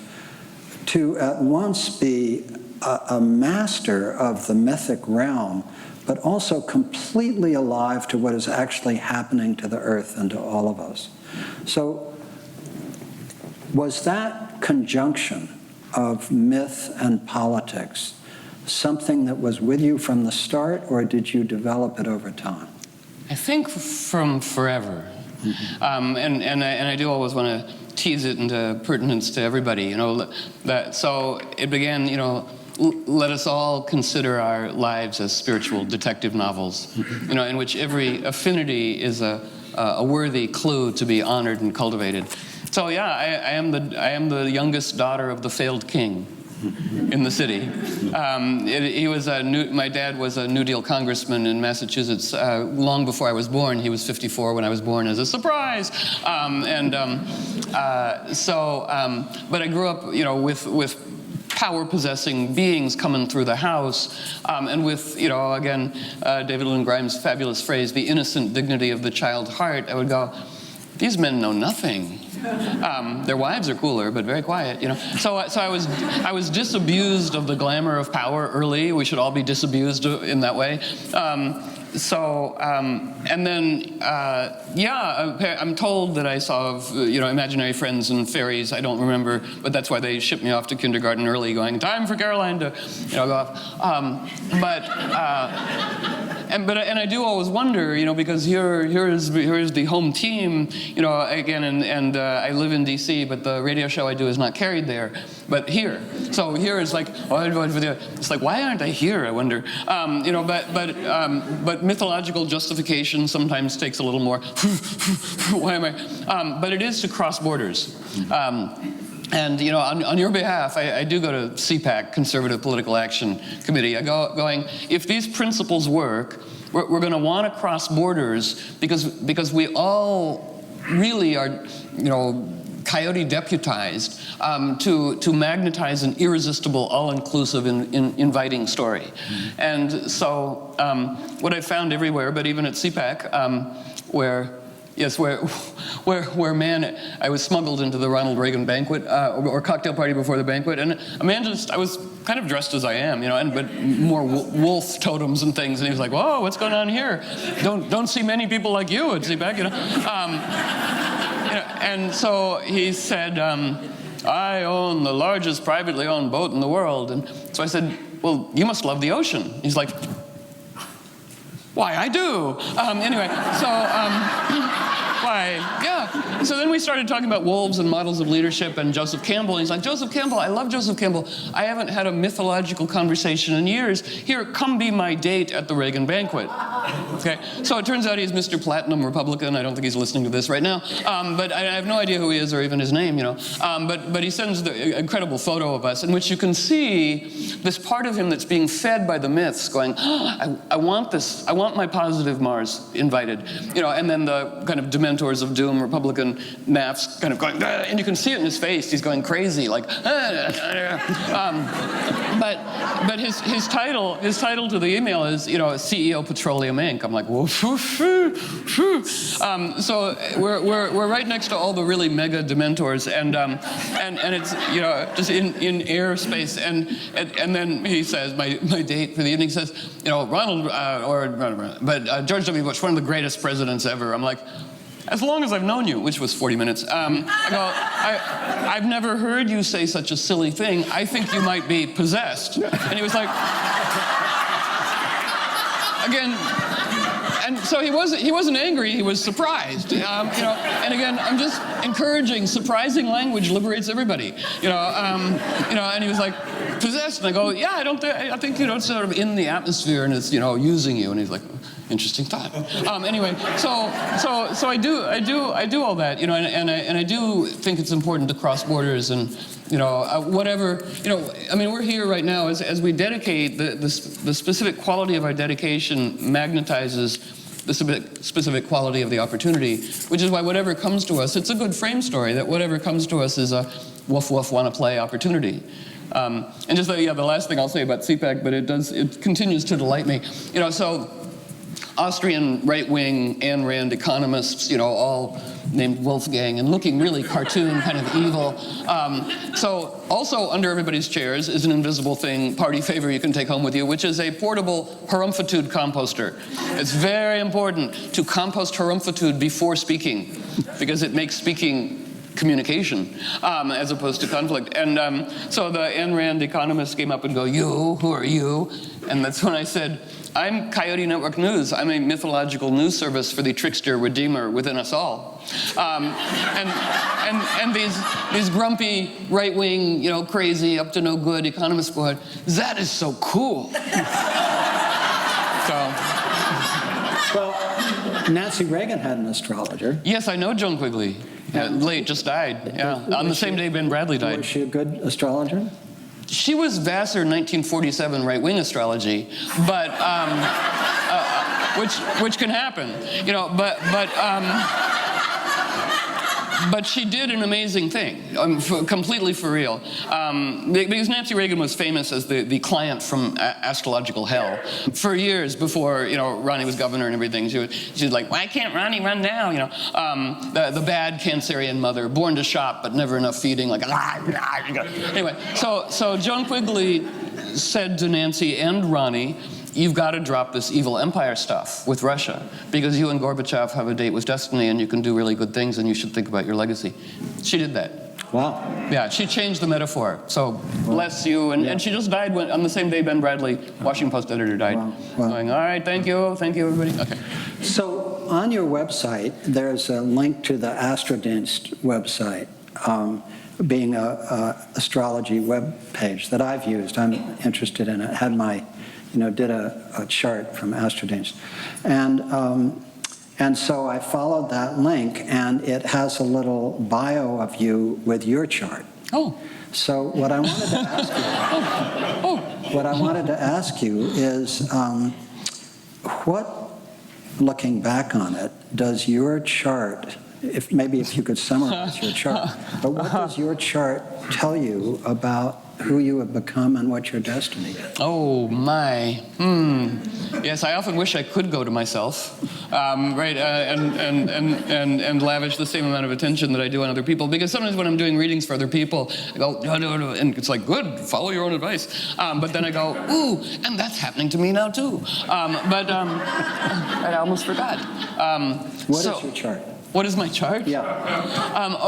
to at once be a master of the mythic realm, but also completely alive to what is actually happening to the earth and to all of us. So was that conjunction of myth and politics something that was with you from the start, or did you develop it over time? I think from forever. Mm-hmm. And I do always want to tease it into pertinence to everybody, so it began, let us all consider our lives as spiritual detective novels, in which every affinity is a worthy clue to be honored and cultivated. So yeah, I am the youngest daughter of the failed king in the city. My dad was a New Deal congressman in Massachusetts long before I was born. He was 54 when I was born, as a surprise. But I grew up, with power-possessing beings coming through the house, and with, again, David Lynn Grimes' fabulous phrase, the innocent dignity of the child heart. I would go, these men know nothing. Their wives are cooler, but very quiet, So I was disabused of the glamour of power early. We should all be disabused in that way. And then, I'm told that I saw, imaginary friends and fairies. I don't remember, but that's why they shipped me off to kindergarten early, going, time for Caroline to, go off. And I do always wonder, because here is the home team, again, and I live in D.C., but the radio show I do is not carried there, but here. So here is like, it's like, why aren't I here? I wonder, but mythological justification sometimes takes a little more. Why am I? But it is to cross borders. And on your behalf, I do go to CPAC, Conservative Political Action Committee. I going, if these principles work, we're going to want to cross borders because we all really are, coyote deputized to magnetize an irresistible, all-inclusive, inviting story. Mm-hmm. And so what I found everywhere, but even at CPAC, where man, I was smuggled into the Ronald Reagan banquet or cocktail party before the banquet, and a man I was kind of dressed as I am, but more wolf totems and things, and he was like, "Whoa, what's going on here? Don't see many people like you at CPAC, And so he said, I own the largest privately owned boat in the world, and so I said, well, you must love the ocean. He's like, why, I do. Anyway, so. Why, yeah. So then we started talking about wolves and models of leadership and Joseph Campbell. And he's like, Joseph Campbell, I love Joseph Campbell. I haven't had a mythological conversation in years. Here, come be my date at the Reagan banquet. Okay. So it turns out he's Mr. Platinum Republican. I don't think he's listening to this right now. But I have no idea who he is or even his name, But he sends the incredible photo of us in which you can see this part of him that's being fed by the myths going, I want this. I want my positive Mars invited. And then the kind of Dementors of Doom, Republican naffs kind of going, and you can see it in his face. He's going crazy, like, but his title to the email is, CEO Petroleum Inc. I'm like, whoa, so we're right next to all the really mega Dementors, and it's just in airspace, and then he says my date for the evening says, Ronald George W. Bush, one of the greatest presidents ever. I'm like, as long as I've known you, which was 40 minutes, I go, I've never heard you say such a silly thing. I think you might be possessed. And he was like, again, and so he wasn't angry, he was surprised. And again, I'm just encouraging, surprising language liberates everybody. And he was like, possessed, and I go, yeah, I think it's sort of in the atmosphere and it's using you. And he's like, interesting thought. Anyway, so I do all that, and I do think it's important to cross borders and whatever, we're here right now as we dedicate the specific quality of our dedication magnetizes the specific quality of the opportunity, which is why whatever comes to us, it's a good frame story that whatever comes to us is a woof woof wanna play opportunity. And just the last thing I'll say about CPAC, but it continues to delight me, so. Austrian right-wing Ayn Rand economists, all named Wolfgang and looking really cartoon, kind of evil. So also under everybody's chairs is an invisible thing, party favor you can take home with you, which is a portable harumpitude composter. It's very important to compost harumpitude before speaking because it makes speaking communication as opposed to conflict. And so the Ayn Rand economists came up and go, "You, who are you?" And that's when I said, "I'm Coyote Network News. I'm a mythological news service for the trickster redeemer within us all." And these grumpy, right-wing, crazy, up to no good economists go, "That is so cool." So. Well, Nancy Reagan had an astrologer. Yes, I know Joan Quigley. Late, just died. Yeah, on the same day Ben Bradley died. Was she a good astrologer? She was Vassar 1947 right-wing astrology, but which can happen, but she did an amazing thing, completely for real. Because Nancy Reagan was famous as the client from astrological hell for years before Ronnie was governor and everything. She was like, "Why can't Ronnie run now?" The bad Cancerian mother, born to shop but never enough feeding. Like, anyway. So Joan Quigley said to Nancy and Ronnie, "You've got to drop this evil empire stuff with Russia because you and Gorbachev have a date with destiny and you can do really good things and you should think about your legacy." She did that. Wow. Yeah, she changed the metaphor. So bless you. And she just died on the same day Ben Bradley, Washington Post editor, died. Wow. Going, "All right, thank you, everybody." Okay. So on your website, there's a link to the Astrodienst website, being a astrology web page that I've used. I'm interested in it. Had my did a chart from Astrodienst. And so I followed that link, and it has a little bio of you with your chart. Oh. So what I wanted to ask you, what I wanted to ask you is, what, looking back on it, does your chart, if you could summarize your chart, but what does your chart tell you about who you have become and what your destiny is? Oh my. Yes, I often wish I could go to myself, right, and lavish the same amount of attention that I do on other people. Because sometimes when I'm doing readings for other people, I go, no, and it's like, good, follow your own advice. But then I go, ooh, and that's happening to me now too. I almost forgot. What is your chart? What is my chart? Yeah.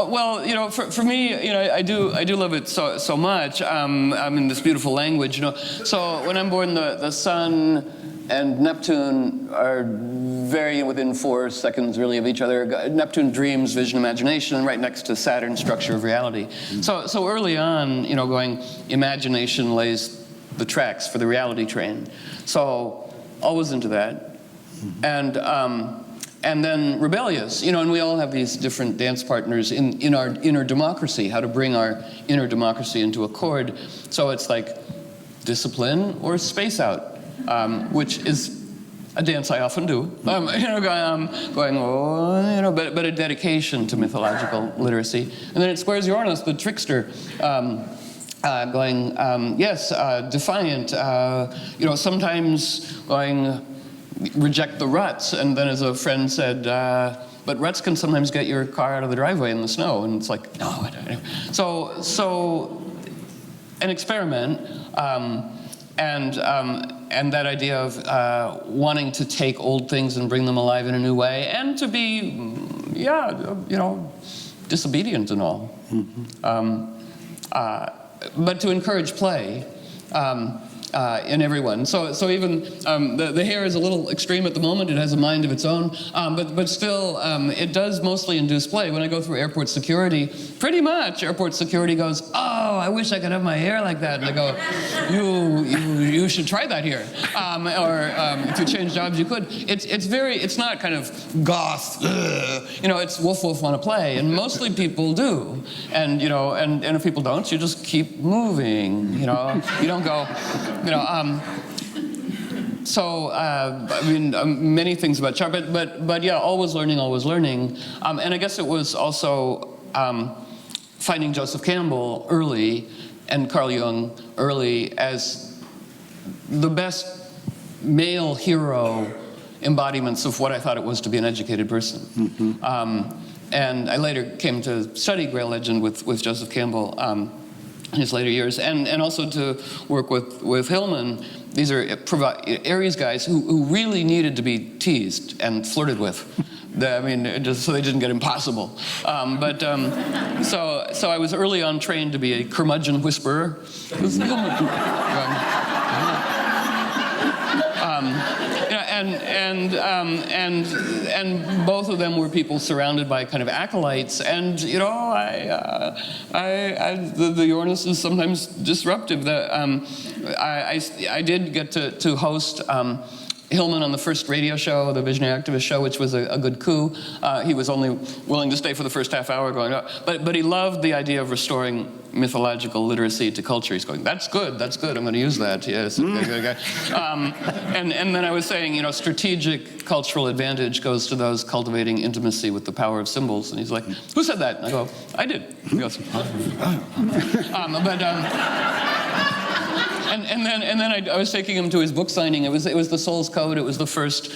Well, for me, I do love it so much. I'm in this beautiful language, So when I'm born, the Sun and Neptune are very within 4 seconds, really, of each other. Neptune, dreams, vision, imagination, right next to Saturn, structure of reality. So early on, going, imagination lays the tracks for the reality train. So always into that, and then rebellious, and we all have these different dance partners in our inner democracy, how to bring our inner democracy into accord. So it's like discipline or space out, which is a dance I often do. Going, but a dedication to mythological literacy. And then it squares Uranus, the trickster, going, yes, defiant, sometimes going, reject the ruts, and then as a friend said, but ruts can sometimes get your car out of the driveway in the snow, and it's like, no, I don't. So an experiment, and that idea of wanting to take old things and bring them alive in a new way, and to be, disobedient and all, but to encourage play. In everyone. So even the hair is a little extreme at the moment. It has a mind of its own. But still, it does mostly induce play. When I go through airport security, pretty much airport security goes, oh, I wish I could have my hair like that. And I go, you should try that here. Or if you change jobs, you could. It's not kind of goth, it's woof woof want to play. And mostly people do. And, and if people don't, you just keep moving, You don't go, many things about chart, but yeah, always learning. And I guess it was also finding Joseph Campbell early and Carl Jung early as the best male hero embodiments of what I thought it was to be an educated person. And I later came to study Grail Legend with Joseph Campbell in his later years, and also to work with Hillman. These are Aries guys who really needed to be teased and flirted with, just so they didn't get impossible. So I was early on trained to be a curmudgeon whisperer. And both of them were people surrounded by kind of acolytes, and the Uranus is sometimes disruptive. I did get to host Hillman on the first radio show, the Visionary Activist show, which was a good coup. He was only willing to stay for the first half hour going, but he loved the idea of restoring mythological literacy to culture. He's going, that's good, I'm going to use that, yes. And then I was saying, strategic cultural advantage goes to those cultivating intimacy with the power of symbols. And he's like, who said that? And I go, I did. He goes, And then I was taking him to his book signing. It was The Soul's Code. It was the first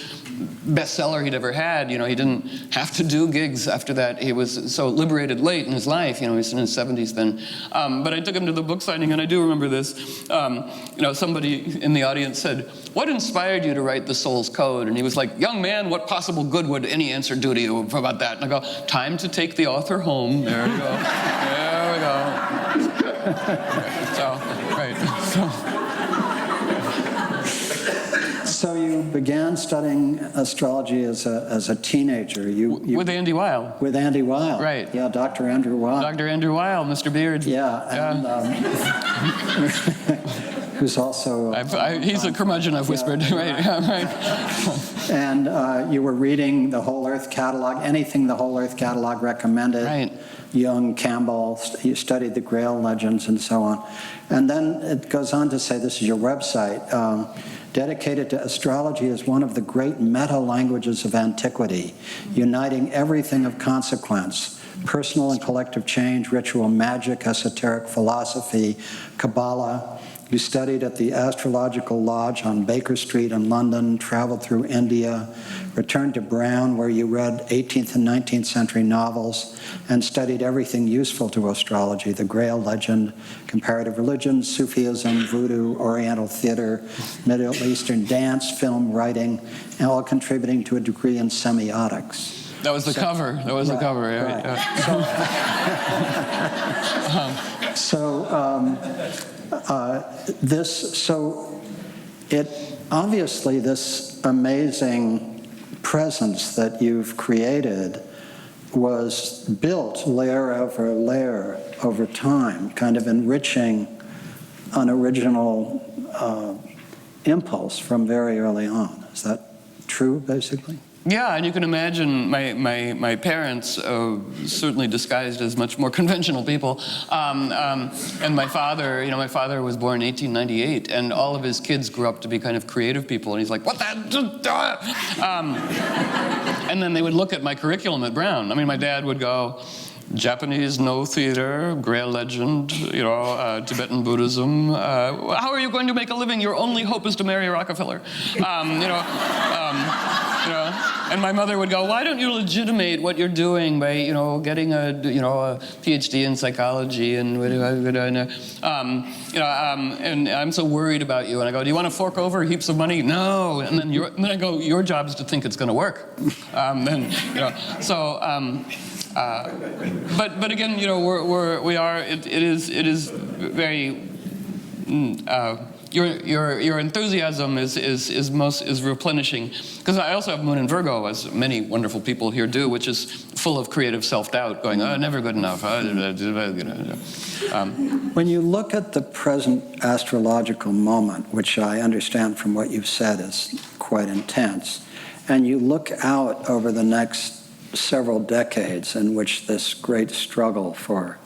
bestseller he'd ever had. He didn't have to do gigs after that. He was so liberated late in his life. He was in his 70s then. But I took him to the book signing, and I do remember this. Somebody in the audience said, "What inspired you to write The Soul's Code?" And he was like, "Young man, what possible good would any answer do to you about that?" And I go, "Time to take the author home." There we go. There we go. So you began studying astrology as a teenager. With Andy Weil. With Andy Weil. Right. Yeah, Dr. Andrew Weil. Dr. Andrew Weil, Mr. Beard. Yeah. And, who's also... he's a curmudgeon, I've whispered. Yeah, right. Yeah, right. And you were reading the Whole Earth Catalog, anything the Whole Earth Catalog recommended. Right. Young, Campbell, you studied the Grail legends and so on. And then it goes on to say, this is your website, dedicated to astrology as one of the great meta-languages of antiquity, uniting everything of consequence, personal and collective change, ritual magic, esoteric philosophy, Kabbalah. You studied at the Astrological Lodge on Baker Street in London, traveled through India, returned to Brown, where you read 18th and 19th century novels, and studied everything useful to astrology, the Grail legend, comparative religions, Sufism, voodoo, Oriental theater, Middle Eastern dance, film, writing, and all contributing to a degree in semiotics. That was the cover. That was the cover. Yeah, right. Yeah. Obviously this amazing presence that you've created was built layer over layer over time, kind of enriching an original impulse from very early on. Is that true, basically? Yeah, and you can imagine my parents, certainly disguised as much more conventional people, and my father was born in 1898, and all of his kids grew up to be kind of creative people, and he's like, what the? And then they would look at my curriculum at Brown. I mean, my dad would go, Japanese no theater, Grail legend, Tibetan Buddhism. How are you going to make a living? Your only hope is to marry Rockefeller. And my mother would go, why don't you legitimate what you're doing by, getting a PhD in psychology and I'm so worried about you. And I go, do you want to fork over heaps of money? No. And then I go, your job is to think it's going to work. But again, it is very. Your enthusiasm is replenishing, because I also have Moon in Virgo, as many wonderful people here do, which is full of creative self-doubt, going, never good enough. When you look at the present astrological moment, which I understand from what you've said is quite intense, and you look out over the next several decades in which this great struggle for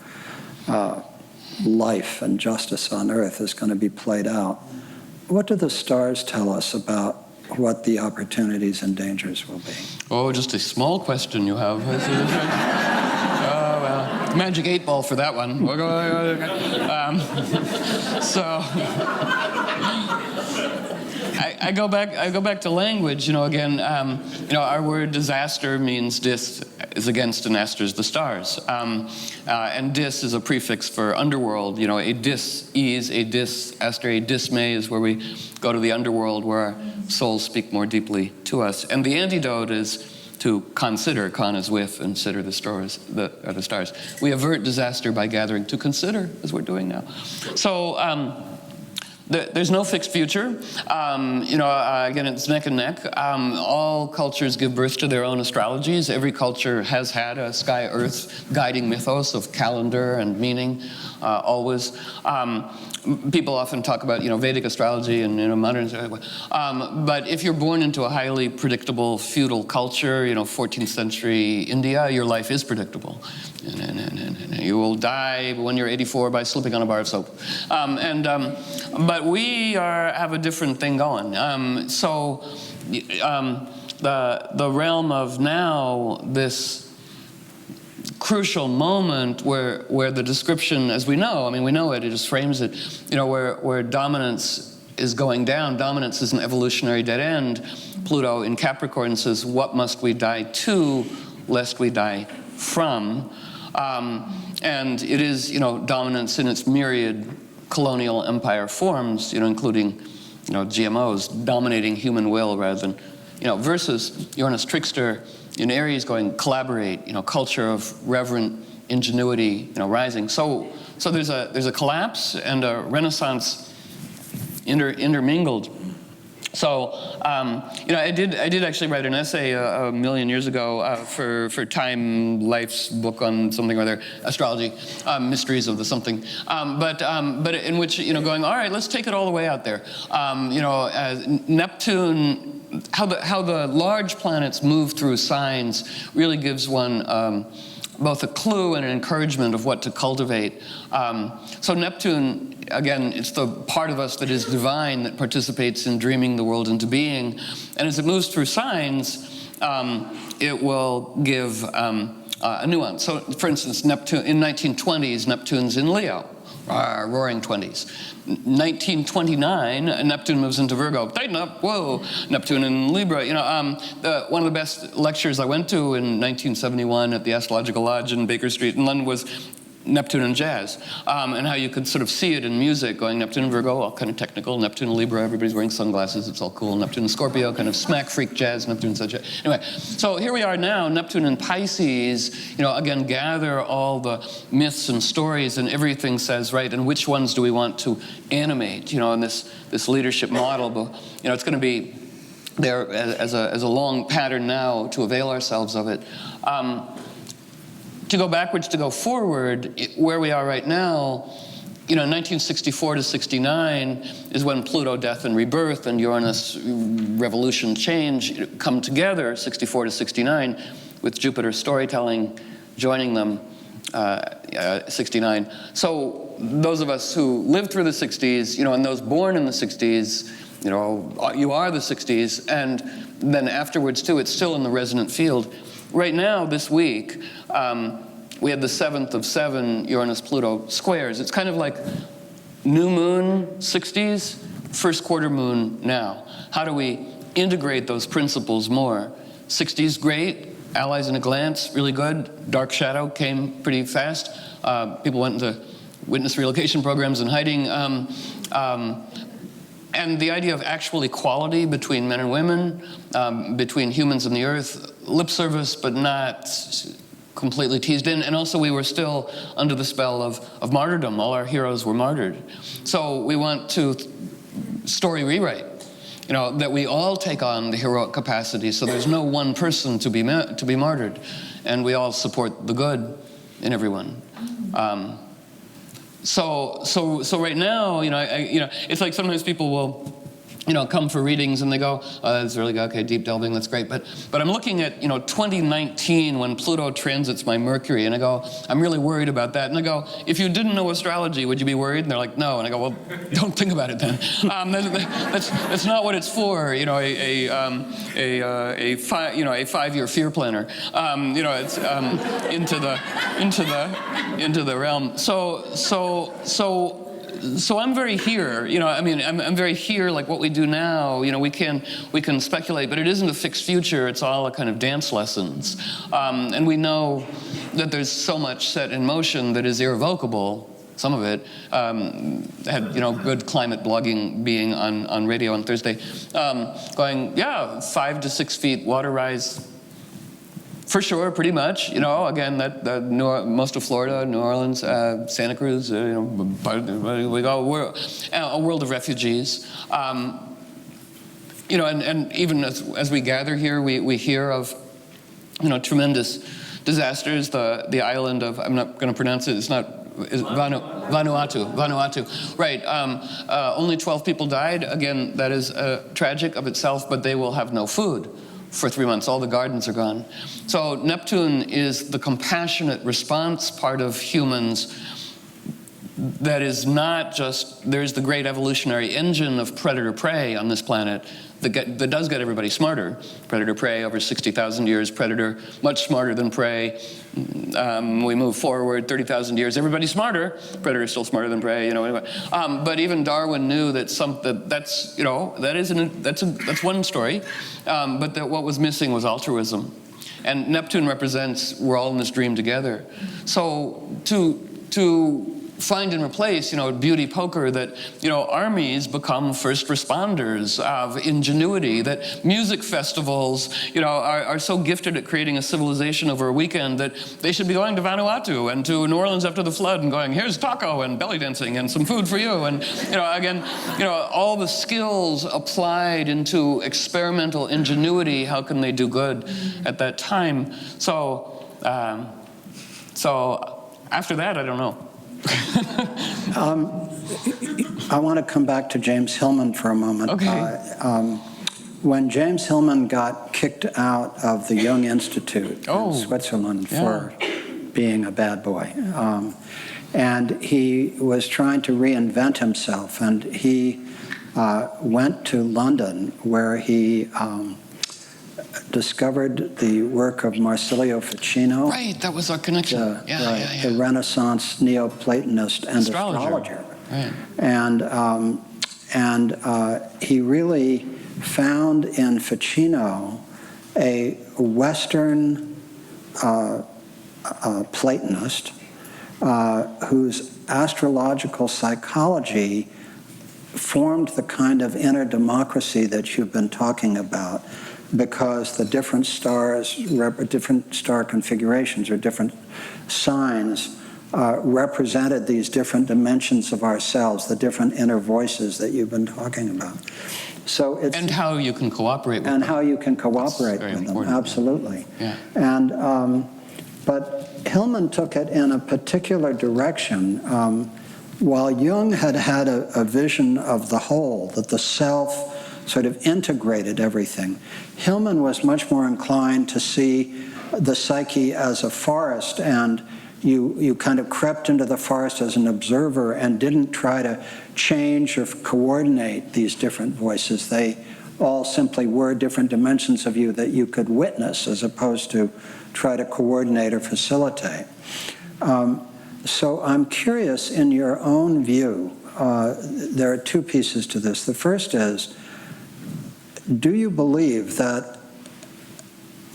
life and justice on Earth is going to be played out, what do the stars tell us about what the opportunities and dangers will be? Oh, just a small question you have. Oh, well, magic 8 ball for that one. I go back to language, again, our word disaster means dis is against and aster's the stars. And dis is a prefix for underworld, a dis-ease, a dis-aster, a dismay is where we go to the underworld where our souls speak more deeply to us. And the antidote is to consider, con is with, and sitter the stars, the stars. We avert disaster by gathering to consider, as we're doing now. So there's no fixed future. Again, it's neck and neck. All cultures give birth to their own astrologies. Every culture has had a sky-earth guiding mythos of calendar and meaning, always. People often talk about, Vedic astrology and, modern, but if you're born into a highly predictable feudal culture, 14th century India, your life is predictable. And you will die when you're 84 by slipping on a bar of soap. But we have a different thing going. The realm of now, this crucial moment where the description, as we know, we know it just frames it, where dominance is going down. Dominance is an evolutionary dead end. Pluto in Capricorn says, what must we die to, lest we die from? And it is, dominance in its myriad colonial empire forms, including, GMOs, dominating human will rather than, versus Uranus trickster in Aries going collaborate, culture of reverent ingenuity, rising. So there's a collapse and a renaissance intermingled. So, I did actually write an essay a million years ago for Time Life's book on something or other, astrology, mysteries of the something. But in which, going, all right, let's take it all the way out there. Neptune, how the large planets move through signs really gives one both a clue and an encouragement of what to cultivate. So Neptune, again, it's the part of us that is divine that participates in dreaming the world into being. And as it moves through signs, it will give a nuance. So, for instance, Neptune in 1920s, Neptune's in Leo, roaring 20s. 1929, Neptune moves into Virgo. Tighten up, whoa, Neptune in Libra. One of the best lectures I went to in 1971 at the Astrological Lodge in Baker Street in London was Neptune and jazz, and how you could sort of see it in music, going Neptune and Virgo, all kind of technical, Neptune and Libra, everybody's wearing sunglasses, it's all cool, Neptune and Scorpio, kind of smack freak jazz, Neptune and such. Anyway, so here we are now, Neptune and Pisces, again, gather all the myths and stories, and everything says, right, and which ones do we want to animate, in this leadership model, but, it's going to be there as a long pattern now to avail ourselves of it. To go backwards, to go forward, where we are right now, 1964 to 69 is when Pluto death and rebirth and Uranus revolution change come together, 64 to 69, with Jupiter storytelling joining them, 69. So those of us who lived through the 60s, and those born in the 60s, you are the 60s, and then afterwards too, it's still in the resonant field. Right now, this week, we had the 7th of 7 Uranus-Pluto squares. It's kind of like new moon, 60s, first quarter moon now. How do we integrate those principles more? 60s, great. Allies in a glance, really good. Dark shadow came pretty fast. People went into witness relocation programs and hiding. And the idea of actual equality between men and women, between humans and the earth, lip service, but not completely teased in. And also we were still under the spell of martyrdom. All our heroes were martyred. So we want to story rewrite, that we all take on the heroic capacity, so there's no one person to be martyred. And we all support the good in everyone. So right now, it's like sometimes people will, come for readings and they go, oh, that's really good, okay, deep delving, that's great. But I'm looking at, 2019 when Pluto transits my Mercury, and I go, I'm really worried about that. And I go, if you didn't know astrology, would you be worried? And they're like, no. And I go, well, don't think about it then. That's not what it's for. A 5-year fear planner. It's into the realm. So I'm very here, I'm very here, like what we do now, we can speculate, but it isn't a fixed future, it's all a kind of dance lessons. And we know that there's so much set in motion that is irrevocable, some of it. Had, good climate blogging being on radio on Thursday, going, 5 to 6 feet water rise For sure, pretty much. Again, most of Florida, New Orleans, Santa Cruz, we go. We're a world of refugees. And even as we gather here, we hear of, tremendous disasters. The island of, I'm not going to pronounce it. It's Vanuatu. Right. Only 12 people died. Again, that is tragic of itself, but they will have no food for 3 months. All the gardens are gone. So Neptune is the compassionate response part of humans that is not just, there's the great evolutionary engine of predator-prey on this planet that does get everybody smarter. Predator-prey over 60,000 years, predator much smarter than prey. We move forward 30,000 years, everybody's smarter. Predator still smarter than prey, anyway. But even Darwin knew that that's one story. But that what was missing was altruism. And Neptune represents, we're all in this dream together. So to find and replace, beauty poker, that, armies become first responders of ingenuity, that music festivals, are so gifted at creating a civilization over a weekend that they should be going to Vanuatu and to New Orleans after the flood and going, here's taco and belly dancing and some food for you. And, again, all the skills applied into experimental ingenuity, how can they do good at that time? So after that, I don't know. I want to come back to James Hillman for a moment. Okay. When James Hillman got kicked out of the Jung Institute in Switzerland for being a bad boy, and he was trying to reinvent himself, and he went to London, where he discovered the work of Marsilio Ficino. Right, that was our connection. The Renaissance Neoplatonist and astrologer. Right. And he really found in Ficino a Western Platonist whose astrological psychology formed the kind of inner democracy that you've been talking about, because the different stars, different star configurations or different signs represented these different dimensions of ourselves, the different inner voices that you've been talking about. So it's, and how you can cooperate with them. And how you can cooperate with them, absolutely. Yeah. And, but Hillman took it in a particular direction. While Jung had a vision of the whole, that the self sort of integrated everything, Hillman was much more inclined to see the psyche as a forest, and you kind of crept into the forest as an observer and didn't try to change or coordinate these different voices. They all simply were different dimensions of you that you could witness as opposed to try to coordinate or facilitate. So I'm curious, in your own view, there are two pieces to this. The first is, do you believe that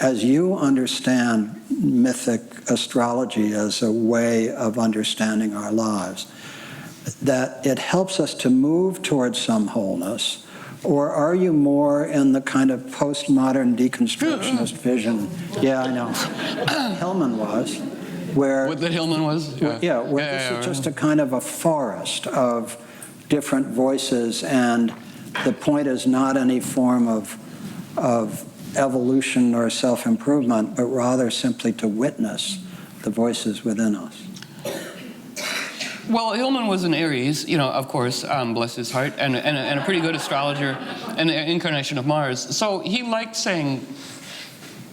as you understand mythic astrology as a way of understanding our lives, that it helps us to move towards some wholeness, or are you more in the kind of postmodern deconstructionist vision? Yeah, I know. Hillman was. Where, what the Hillman was? This is just a kind of a forest of different voices, and the point is not any form of evolution or self-improvement, but rather simply to witness the voices within us. Well, Hillman was an Aries, of course, bless his heart, and a pretty good astrologer, and an incarnation of Mars. So he liked saying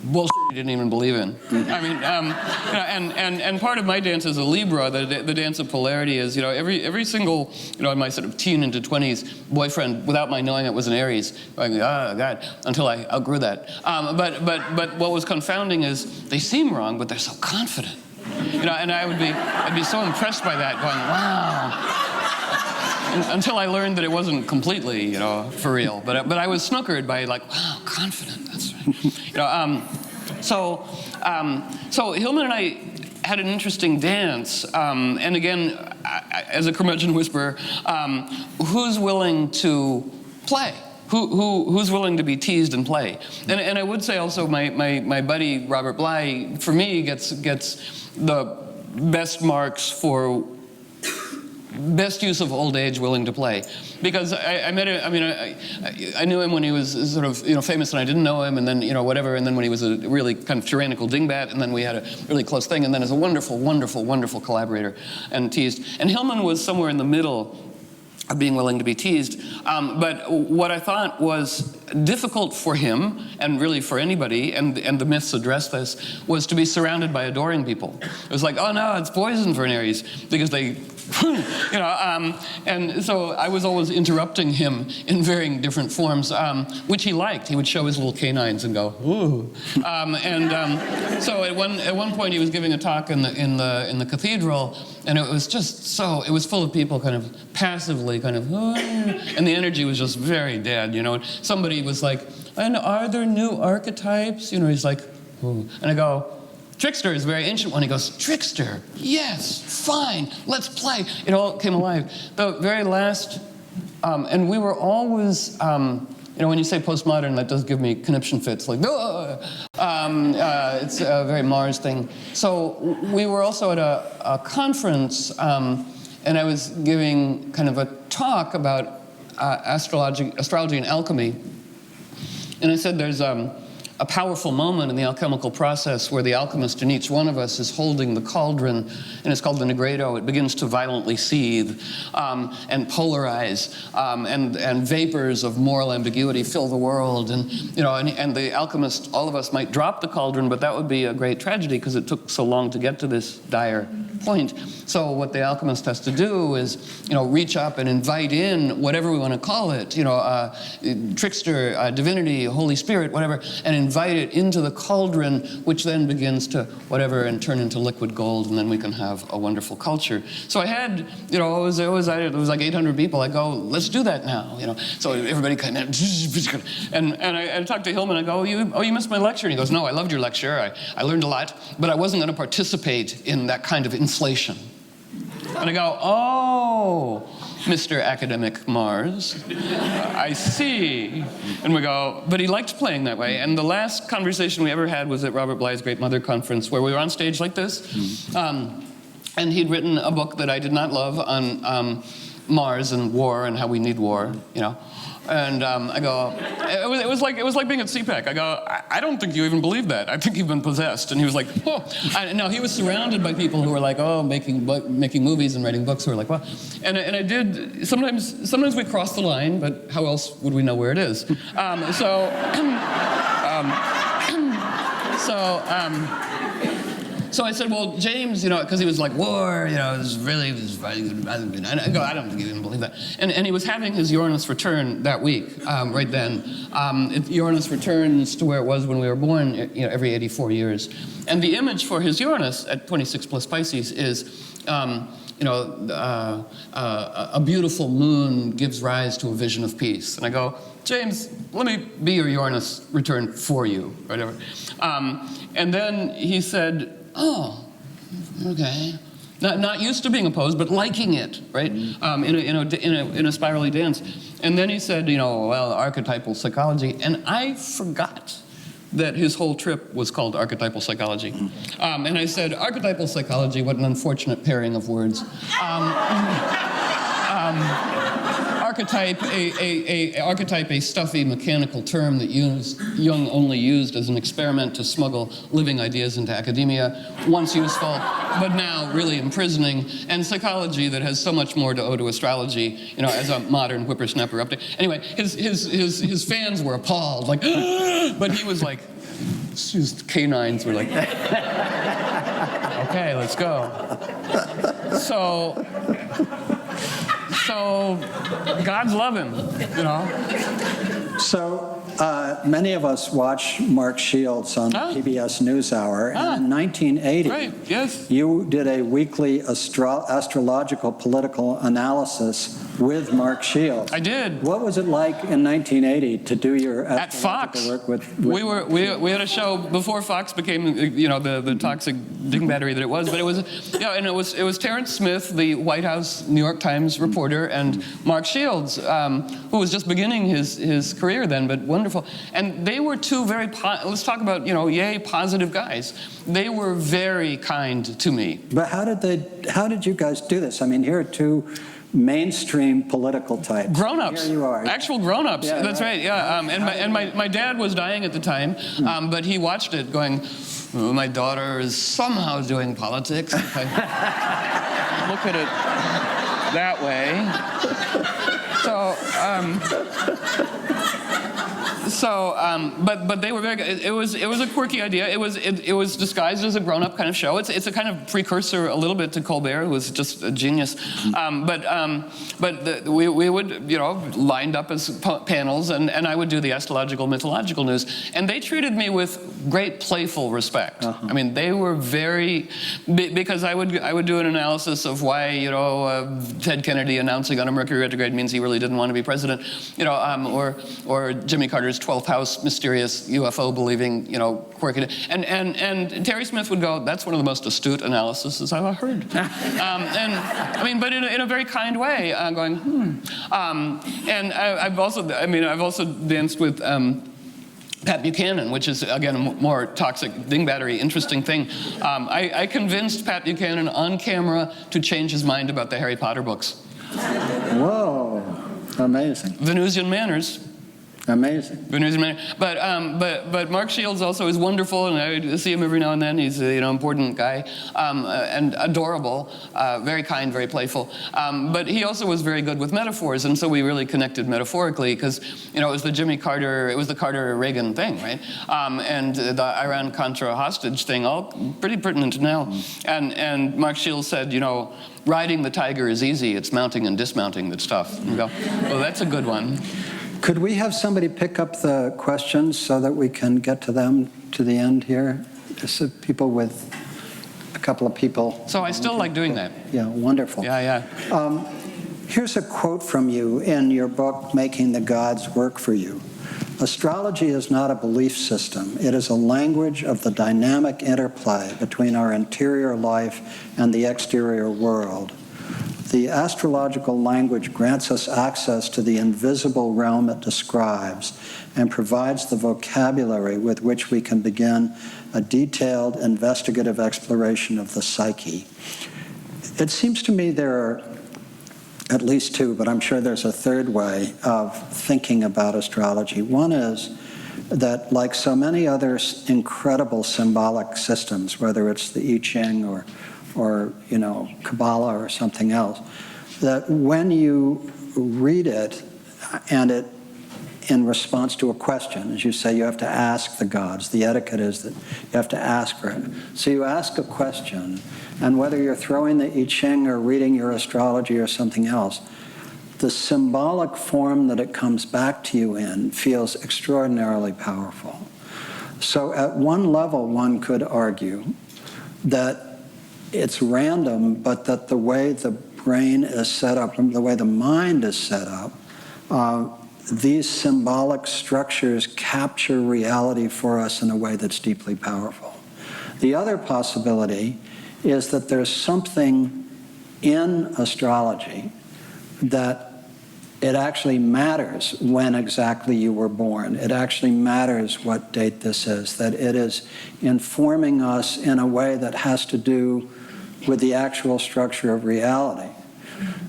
bullshit he didn't even believe in. I mean, and part of my dance as a Libra, the dance of polarity, is every single in my sort of teen into 20s boyfriend, without my knowing it, was an Aries. Like, oh God, until I outgrew that. But what was confounding is they seem wrong, but they're so confident. And I'd be so impressed by that, going, wow. Until I learned that it wasn't completely, for real. But I was snookered by, like, wow, confident. That's right. So Hillman and I had an interesting dance. And again, as a curmudgeon whisperer, who's willing to play? who's willing to be teased and play? And I would say also my buddy Robert Bly, for me, gets the best marks for best use of old age willing to play, because I met him. I mean, I knew him when he was sort of famous, and I didn't know him, and then whatever, and then when he was a really kind of tyrannical dingbat, and then we had a really close thing, and then as a wonderful, wonderful, wonderful collaborator and teased. And Hillman was somewhere in the middle of being willing to be teased, but what I thought was difficult for him, and really for anybody, and the myths address this, was to be surrounded by adoring people. It was like, oh no, it's poison for an Aries, because they, and so I was always interrupting him in varying different forms, which he liked. He would show his little canines and go, ooh. So at one point he was giving a talk in the cathedral, and it was just so, it was full of people kind of passively kind of, and the energy was just very dead, Somebody was like, and are there new archetypes? He's like, ooh. And I go, Trickster is a very ancient one. He goes, Trickster, yes, fine, let's play. It all came alive. The very last, and we were always, when you say postmodern, that does give me conniption fits, like, it's a very Mars thing. So we were also at a conference, and I was giving kind of a talk about astrology and alchemy. And I said there's a powerful moment in the alchemical process where the alchemist in each one of us is holding the cauldron, and it's called the negredo. It begins to violently seethe and polarize, and vapors of moral ambiguity fill the world. And the alchemist, all of us might drop the cauldron, but that would be a great tragedy because it took so long to get to this dire point. So what the alchemist has to do is, reach up and invite in whatever we want to call it, trickster, divinity, Holy Spirit, whatever, and invite it into the cauldron, which then begins to whatever and turn into liquid gold, and then we can have a wonderful culture. So I had, it was like 800 people. I go, let's do that now, So everybody kind of, and I talked to Hillman. I go, you missed my lecture. And he goes, no, I loved your lecture. I learned a lot, but I wasn't going to participate in that kind of inflation. And I go, oh, Mr. Academic Mars, I see. And we go, but he liked playing that way. And the last conversation we ever had was at Robert Bly's Great Mother Conference, where we were on stage like this. And he'd written a book that I did not love on Mars and war and how we need war, And I go, it was like being at CPAC. I go, I don't think you even believe that. I think you've been possessed. And he was like, oh. No, he was surrounded by people who were like, oh, making movies and writing books. Who were like, well, and I did. Sometimes we cross the line, but how else would we know where it is? So I said, well, James, because he was like, war, this is fighting. And I go, I don't think you even believe that. And he was having his Uranus return that week, right then. Uranus returns to where it was when we were born, every 84 years. And the image for his Uranus at 26 plus Pisces is, a beautiful moon gives rise to a vision of peace. And I go, James, let me be your Uranus return for you, whatever. And then he said, oh, okay. Not used to being opposed, but liking it, right? In a spirally dance. And then he said, well, archetypal psychology. And I forgot that his whole trip was called archetypal psychology. And I said, archetypal psychology, what an unfortunate pairing of words. Archetype, a stuffy mechanical term that Jung only used as an experiment to smuggle living ideas into academia, once useful, but now really imprisoning, and psychology that has so much more to owe to astrology, as a modern whippersnapper update. Anyway, his fans were appalled, like, but he was like, his canines were like, okay, let's go. So God's love him, So many of us watch Mark Shields on PBS NewsHour, and in 1980, right, yes. you did a weekly astrological political analysis with Mark Shields. I did. What was it like in 1980 to do your at Fox work with we had a show before Fox became the toxic dingbattery that it was, but it was and it was Terrence Smith, the White House New York Times reporter, and Mark Shields, who was just beginning his career then, but wonderful. And they were two very let's talk about yay positive guys. They were very kind to me. But how did you guys do this? I mean, here are two mainstream political types. Grown-ups. Here you are. Actual grown-ups. Yeah, That's right. Yeah. And my dad was dying at the time, but he watched it going, oh, my daughter is somehow doing politics. If I look at it that way. But they were very good. It was a quirky idea. It was disguised as a grown-up kind of show. It's a kind of precursor a little bit to Colbert, who was just a genius. We would lined up as panels, and I would do the astrological mythological news, and they treated me with great playful respect. Uh-huh. I mean, they were very because I would do an analysis of why Ted Kennedy announcing on a Mercury retrograde means he really didn't want to be president, or Jimmy Carter's 12th house mysterious UFO believing, quirky. And Terry Smith would go, that's one of the most astute analyses I've ever heard. But in a very kind way, going, and I've also danced with Pat Buchanan, which is, again, a more toxic dingbattery, interesting thing. I convinced Pat Buchanan on camera to change his mind about the Harry Potter books. Whoa, amazing. Venusian manners. Amazing. But Mark Shields also is wonderful, and I see him every now and then. He's an important guy, and adorable, very kind, very playful. But he also was very good with metaphors, and so we really connected metaphorically because it was the Carter-Reagan thing, right? And the Iran-Contra hostage thing, all pretty pertinent now. And Mark Shields said, riding the tiger is easy. It's mounting and dismounting that's tough. And we go, well, that's a good one. Could we have somebody pick up the questions so that we can get to them to the end here? Just a couple of people. So I still like doing that. Yeah, wonderful. Yeah. Here's a quote from you in your book, Making the Gods Work for You. Astrology is not a belief system. It is a language of the dynamic interplay between our interior life and the exterior world. The astrological language grants us access to the invisible realm it describes and provides the vocabulary with which we can begin a detailed investigative exploration of the psyche. It seems to me there are at least two, but I'm sure there's a third way of thinking about astrology. One is that, like so many other incredible symbolic systems, whether it's the I Ching or Kabbalah or something else, that when you read it and it in response to a question, as you say, you have to ask the gods. The etiquette is that you have to ask for it. So you ask a question, and whether you're throwing the I Ching or reading your astrology or something else, the symbolic form that it comes back to you in feels extraordinarily powerful. So at one level, one could argue that it's random, but that the way the brain is set up, the way the mind is set up, these symbolic structures capture reality for us in a way that's deeply powerful. The other possibility is that there's something in astrology that it actually matters when exactly you were born. It actually matters what date this is, that it is informing us in a way that has to do with the actual structure of reality.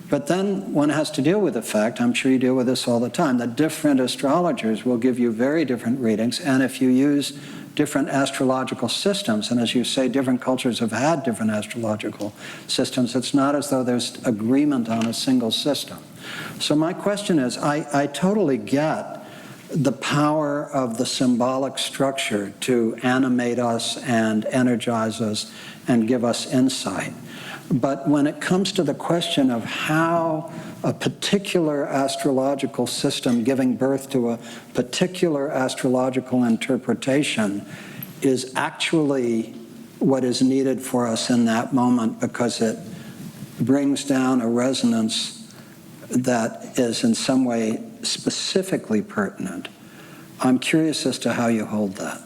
But then one has to deal with the fact, I'm sure you deal with this all the time, that different astrologers will give you very different readings, and if you use different astrological systems, and as you say, different cultures have had different astrological systems, it's not as though there's agreement on a single system. So my question is, I totally get the power of the symbolic structure to animate us and energize us and give us insight. But when it comes to the question of how a particular astrological system giving birth to a particular astrological interpretation is actually what is needed for us in that moment because it brings down a resonance that is in some way specifically pertinent. I'm curious as to how you hold that.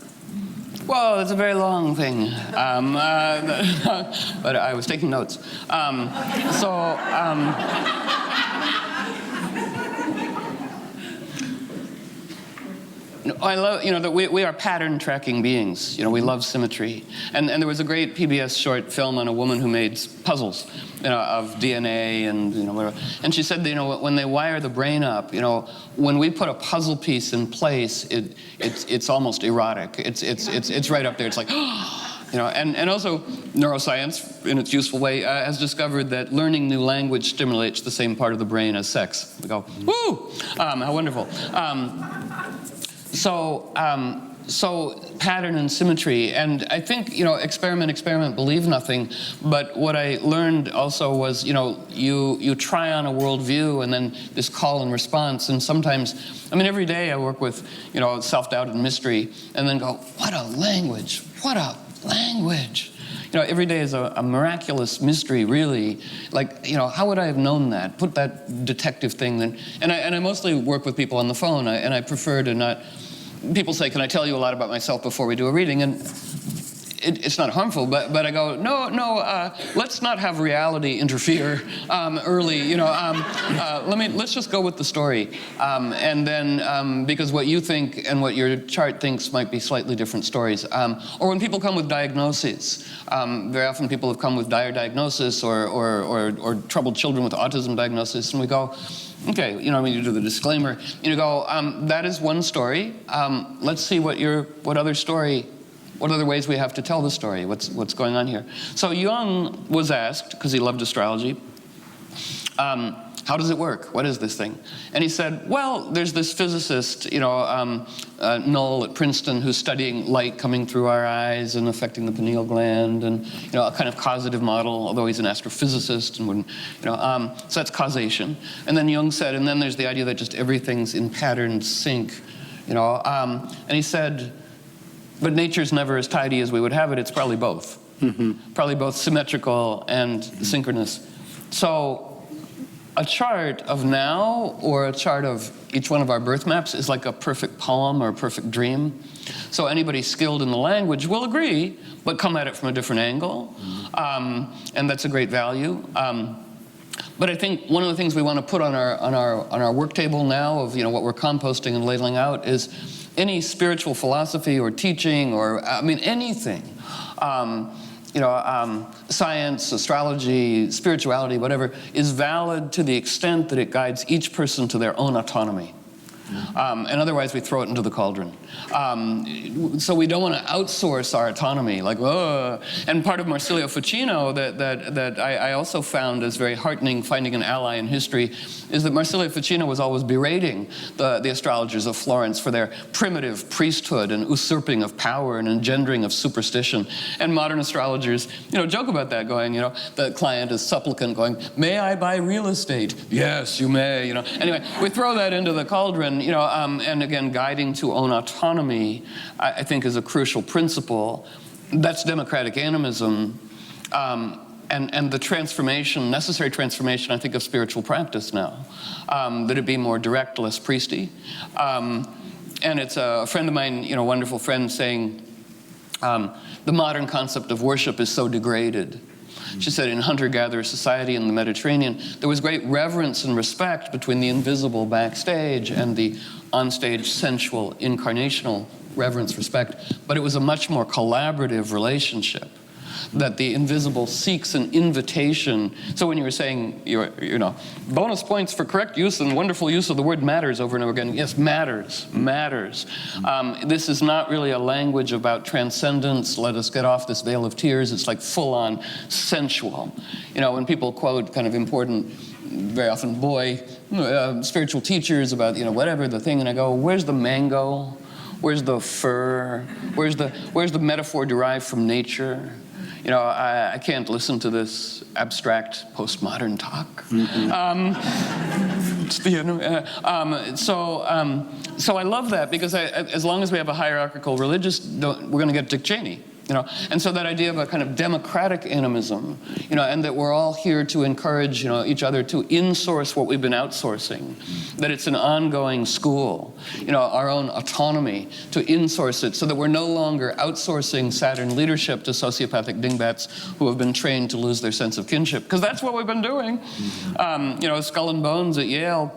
Well, it's a very long thing, but I was taking notes. I love, that we are pattern tracking beings. We love symmetry. And there was a great PBS short film on a woman who made puzzles, of DNA and, whatever. And she said, when they wire the brain up, when we put a puzzle piece in place, it's almost erotic. It's right up there. It's like, and also neuroscience, in its useful way, has discovered that learning new language stimulates the same part of the brain as sex. We go, woo! How wonderful. So pattern and symmetry, and I think, experiment, believe nothing, but what I learned also was, you try on a worldview and then this call and response, and sometimes, every day I work with, self-doubt and mystery, and then go, what a language, what a language. Every day is a miraculous mystery, really. Like, how would I have known that? Put that detective thing then. And I mostly work with people on the phone, and I prefer to not. People say, can I tell you a lot about myself before we do a reading? And it's not harmful, but I go, no, let's not have reality interfere early. Let's just go with the story. And then, because what you think and what your chart thinks might be slightly different stories. Or when people come with diagnoses, very often people have come with dire diagnosis or troubled children with autism diagnosis, and we go, okay, you do the disclaimer. You go, that is one story. Let's see what other ways we have to tell the story. What's going on here? So Jung was asked, because he loved astrology, how does it work? What is this thing? And he said, well, there's this physicist, Knoll at Princeton, who's studying light coming through our eyes and affecting the pineal gland, and a kind of causative model, although he's an astrophysicist and wouldn't, so that's causation. And then Jung said, and then there's the idea that just everything's in pattern sync, and he said, but nature's never as tidy as we would have it. It's probably both. Mm-hmm. Probably both symmetrical and synchronous. So a chart of now or a chart of each one of our birth maps is like a perfect poem or a perfect dream. So anybody skilled in the language will agree, but come at it from a different angle. And that's a great value. But I think one of the things we want to put on our work table now of what we're composting and labeling out is any spiritual philosophy or teaching or anything, science, astrology, spirituality, whatever, is valid to the extent that it guides each person to their own autonomy. And otherwise we throw it into the cauldron. So we don't want to outsource our autonomy, like, whoa. And part of Marsilio Ficino that I also found as very heartening, finding an ally in history, is that Marsilio Ficino was always berating the astrologers of Florence for their primitive priesthood and usurping of power and engendering of superstition. And modern astrologers, joke about that, going, the client is supplicant, going, may I buy real estate? Yes, you may, Anyway, we throw that into the cauldron, and again, guiding to own autonomy, I think, is a crucial principle. That's democratic animism, and the transformation, necessary transformation, I think, of spiritual practice now, that it be more direct, less priesty. And it's a friend of mine, a wonderful friend, saying, the modern concept of worship is so degraded. She said in hunter-gatherer society in the Mediterranean, there was great reverence and respect between the invisible backstage and the onstage sensual, incarnational reverence, respect, but it was a much more collaborative relationship, that the invisible seeks an invitation. So when you were saying, bonus points for correct use and wonderful use of the word matters over and over again, yes, matters. This is not really a language about transcendence, let us get off this veil of tears. It's like full-on sensual. When people quote kind of important, very often spiritual teachers about, whatever the thing, and I go, where's the mango? Where's the fur? Where's the metaphor derived from nature? I can't listen to this abstract postmodern talk. Mm-hmm. So I love that, because as long as we have a hierarchical religious, we're going to get Dick Cheney. And so that idea of a kind of democratic animism, and that we're all here to encourage, each other to insource what we've been outsourcing, that it's an ongoing school, our own autonomy, to insource it so that we're no longer outsourcing Saturn leadership to sociopathic dingbats who have been trained to lose their sense of kinship, because that's what we've been doing. Skull and Bones at Yale,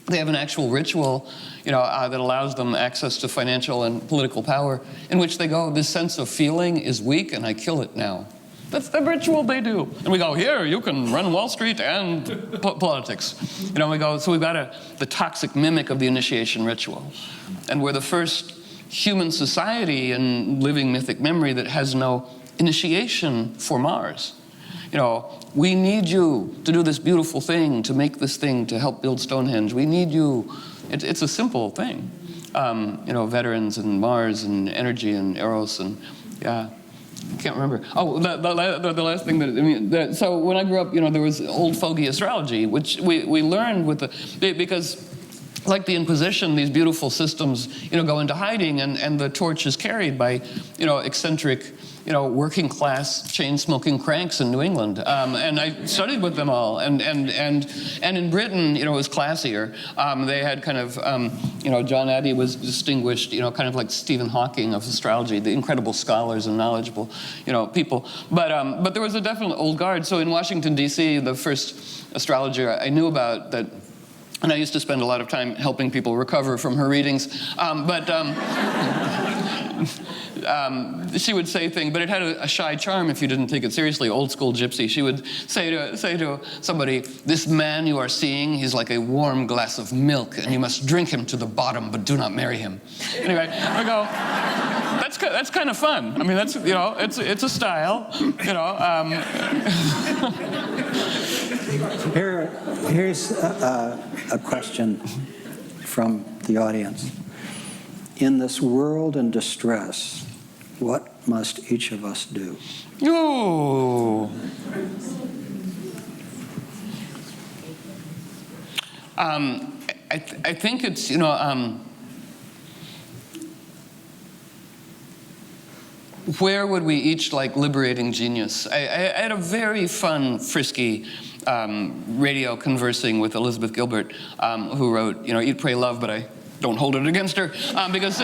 they have an actual ritual that allows them access to financial and political power, in which they go, this sense of feeling is weak and I kill it now. That's the ritual they do. And we go, here, you can run Wall Street and politics. We go, so we've got the toxic mimic of the initiation ritual. And we're the first human society in living mythic memory that has no initiation for Mars. We need you to do this beautiful thing, to make this thing, to help build Stonehenge. We need you. It's a simple thing. Veterans and Mars and energy and Eros and, I can't remember. Oh, the last thing so when I grew up, there was old fogey astrology, which we learned because like the Inquisition, these beautiful systems, go into hiding, and the torch is carried by, eccentric, working class chain-smoking cranks in New England. And I studied with them all. And in Britain, it was classier. They had kind of, John Addy was distinguished, kind of like Stephen Hawking of astrology, the incredible scholars and knowledgeable, people. But there was a definite old guard. So in Washington, D.C., the first astrologer I knew about that, and I used to spend a lot of time helping people recover from her readings, she would say things, but it had a shy charm if you didn't take it seriously, old school gypsy. She would say to somebody, this man you are seeing, he's like a warm glass of milk, and you must drink him to the bottom, but do not marry him. Anyway, I go, that's kind of fun. I mean, that's, it's a style, Here's a question from the audience. In this world in distress, what must each of us do? Ooh. I think it's, where would we each like liberating genius? I had a very fun, frisky radio conversing with Elizabeth Gilbert, who wrote, Eat, Pray, Love, but I don't hold it against her, because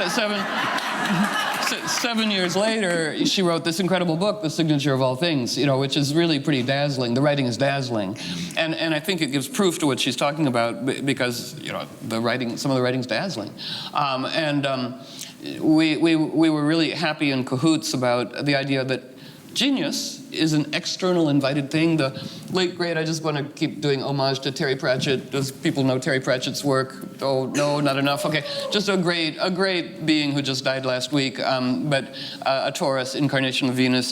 7 years later, she wrote this incredible book, The Signature of All Things, which is really pretty dazzling. The writing is dazzling. And I think it gives proof to what she's talking about, because, some of the writing's dazzling. We were really happy in Cahoots about the idea that genius is an external invited thing. The late great, I just want to keep doing homage to Terry Pratchett. Does people know Terry Pratchett's work? Oh, no, not enough. Okay, just a great being who just died last week, but a Taurus, incarnation of Venus,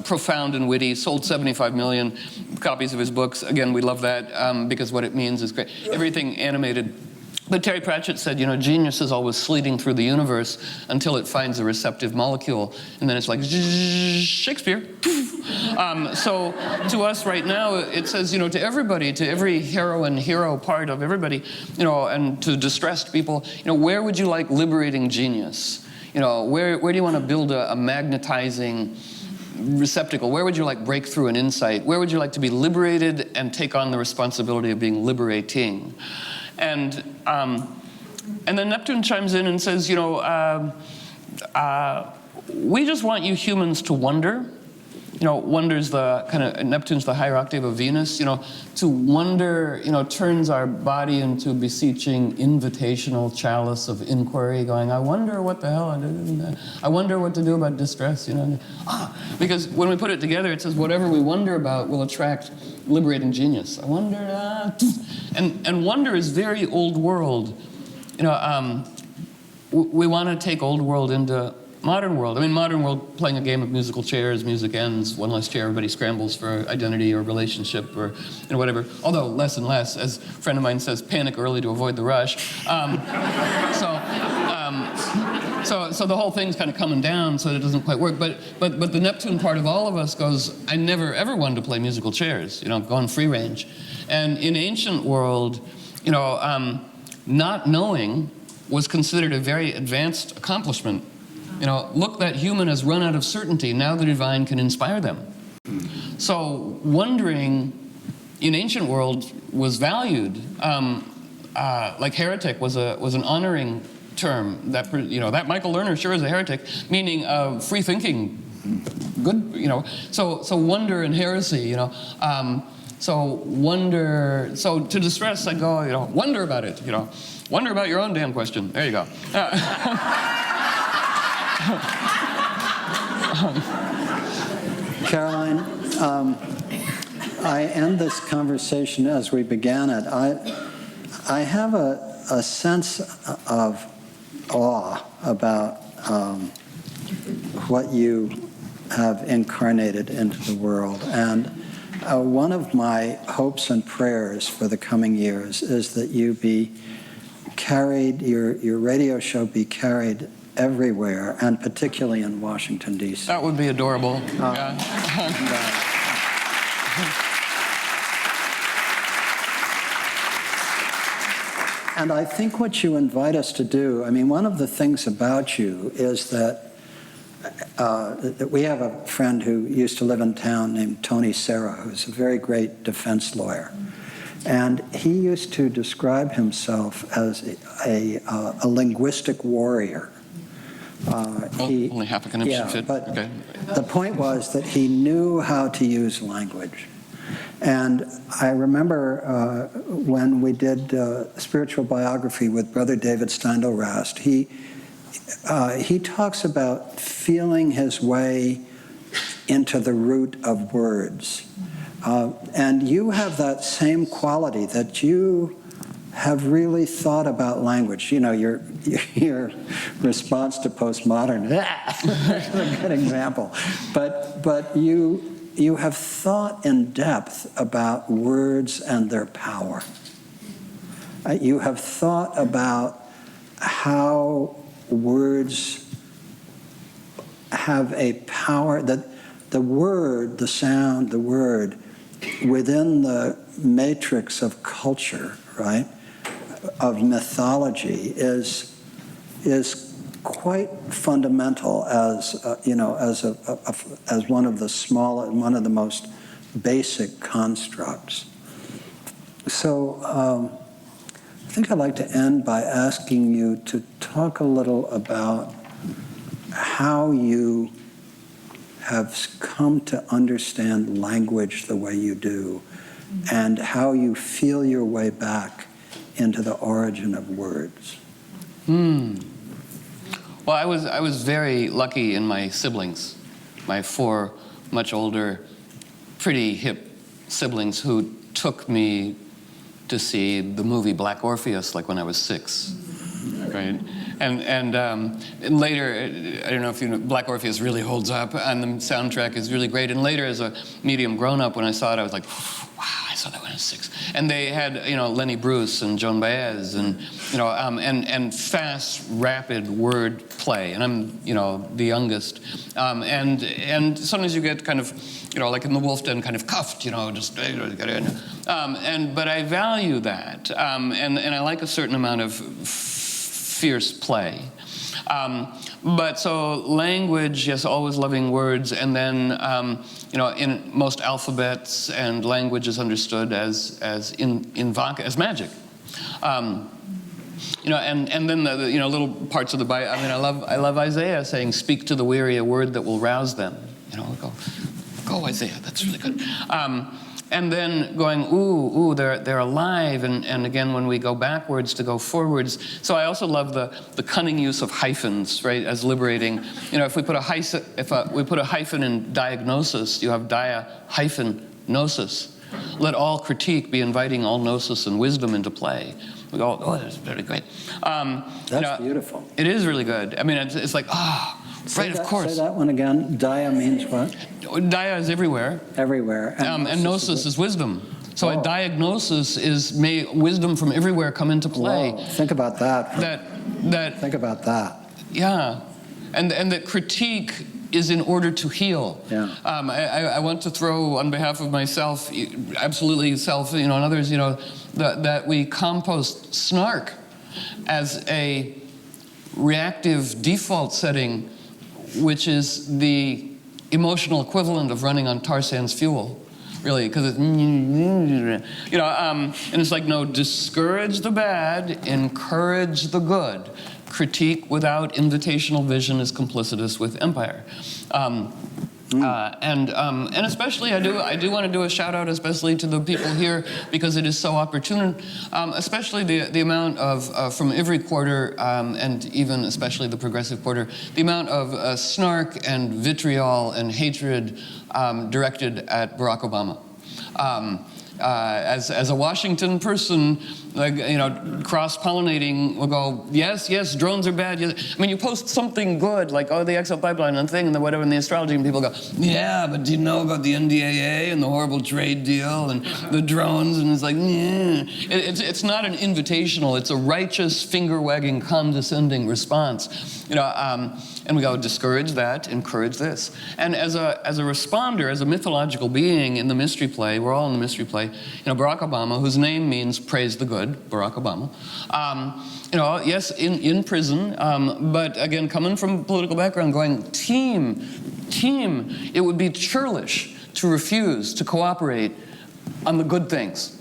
profound and witty, sold 75 million copies of his books. Again, we love that because what it means is great. Everything animated. But Terry Pratchett said, genius is always sleeting through the universe until it finds a receptive molecule. And then it's like, Shakespeare. So to us right now, it says, to everybody, to every hero part of everybody, and to distressed people, where would you like liberating genius? Where do you want to build a magnetizing receptacle? Where would you like breakthrough and insight? Where would you like to be liberated and take on the responsibility of being liberating? And then Neptune chimes in and says, we just want you humans to wonder. Wonder's the kind of, Neptune's the higher octave of Venus. To wonder, turns our body into a beseeching, invitational chalice of inquiry, going, I wonder what the hell I do. I wonder what to do about distress. Because when we put it together, it says whatever we wonder about will attract liberating genius. I wonder, and wonder is very old world. We want to take old world into modern world. I mean, modern world, playing a game of musical chairs, music ends, one less chair, everybody scrambles for identity or relationship or whatever. Although less and less, as a friend of mine says, panic early to avoid the rush. So the whole thing's kind of coming down, so it doesn't quite work. But the Neptune part of all of us goes, I never ever wanted to play musical chairs, go on free range. And in ancient world, not knowing was considered a very advanced accomplishment. Look, that human has run out of certainty. Now the divine can inspire them. So wondering in ancient world was valued. Like heretic was an honoring term. That Michael Lerner sure is a heretic, meaning free thinking. Good, So wonder and heresy, So wonder. So to distress, I go, wonder about it. Wonder about your own damn question. There you go. Caroline, I end this conversation as we began it. I have a sense of awe about what you have incarnated into the world. And one of my hopes and prayers for the coming years is that you be carried, your radio show be carried everywhere, and particularly in Washington, D.C. That would be adorable. And I think what you invite us to do, one of the things about you is that we have a friend who used to live in town named Tony Serra, who's a very great defense lawyer. And he used to describe himself as a linguistic warrior. Only half a connection fit. But okay. The point was that he knew how to use language. And I remember when we did spiritual biography with Brother David Steindl-Rast, he talks about feeling his way into the root of words. And you have that same quality, that you have really thought about language. Your response to postmodern, that's a good example. But you have thought in depth about words and their power. You have thought about how words have a power, that the word, the sound, the word, within the matrix of culture, right, of mythology, is quite fundamental as as one of the most basic constructs. So I think I'd like to end by asking you to talk a little about how you have come to understand language the way you do, and how you feel your way back into the origin of words. Well, I was very lucky in my siblings, my 4 much older, pretty hip siblings who took me to see the movie Black Orpheus, like when I was 6, right? And later, I don't know if you know, Black Orpheus really holds up, and the soundtrack is really great. And later, as a medium grown-up, when I saw it, I was like, wow, I saw that when I was 6. And they had, Lenny Bruce and Joan Baez, and and fast, rapid word play. And I'm, the youngest. And sometimes you get kind of, like in the Wolf Den, kind of cuffed, just get in. But I value that, and I like a certain amount of fierce play. But so language, yes, always loving words, and then in most alphabets and language is understood as magic. And then the little parts of the Bible. I love Isaiah saying, "Speak to the weary a word that will rouse them." Go Isaiah. That's really good. And then going, ooh, they're alive, and again, when we go backwards to go forwards. So I also love the cunning use of hyphens, right, as liberating. If we put a hyphen in diagnosis, you have dia-hyphen-gnosis. Let all critique be inviting all gnosis and wisdom into play. We go, oh, that's very great. That's beautiful. It is really good. It's like, right, of course. Say that one again. Dia means what? Dia is everywhere. Everywhere. And gnosis is wisdom. So a diagnosis is, may wisdom from everywhere come into play. Whoa. Think about that. Think about that. Yeah. And that critique is in order to heal. Yeah. I want to throw, on behalf of myself, absolutely self, and others, that we compost snark as a reactive default setting which is the emotional equivalent of running on tar sands fuel, really, because it's, and it's like, no, discourage the bad, encourage the good. Critique without invitational vision is complicitous with empire. And especially, I do want to do a shout out, especially to the people here, because it is so opportune. Especially the amount of from every quarter, and even especially the progressive quarter, the amount of snark and vitriol and hatred directed at Barack Obama. As a Washington person, like, cross-pollinating, will go, yes, drones are bad. Yes. I mean, you post something good, like, oh, the XL pipeline and thing, and the whatever, and the astrology, and people go, yeah, but do you know about the NDAA and the horrible trade deal and the drones? And it's like, yeah. It's not an invitational. It's a righteous, finger-wagging, condescending response. And we go, discourage that, encourage this. And as a responder, as a mythological being in the mystery play, we're all in the mystery play, Barack Obama, whose name means praise the good, Barack Obama, yes, in prison, but again, coming from a political background, going, team, it would be churlish to refuse to cooperate on the good things.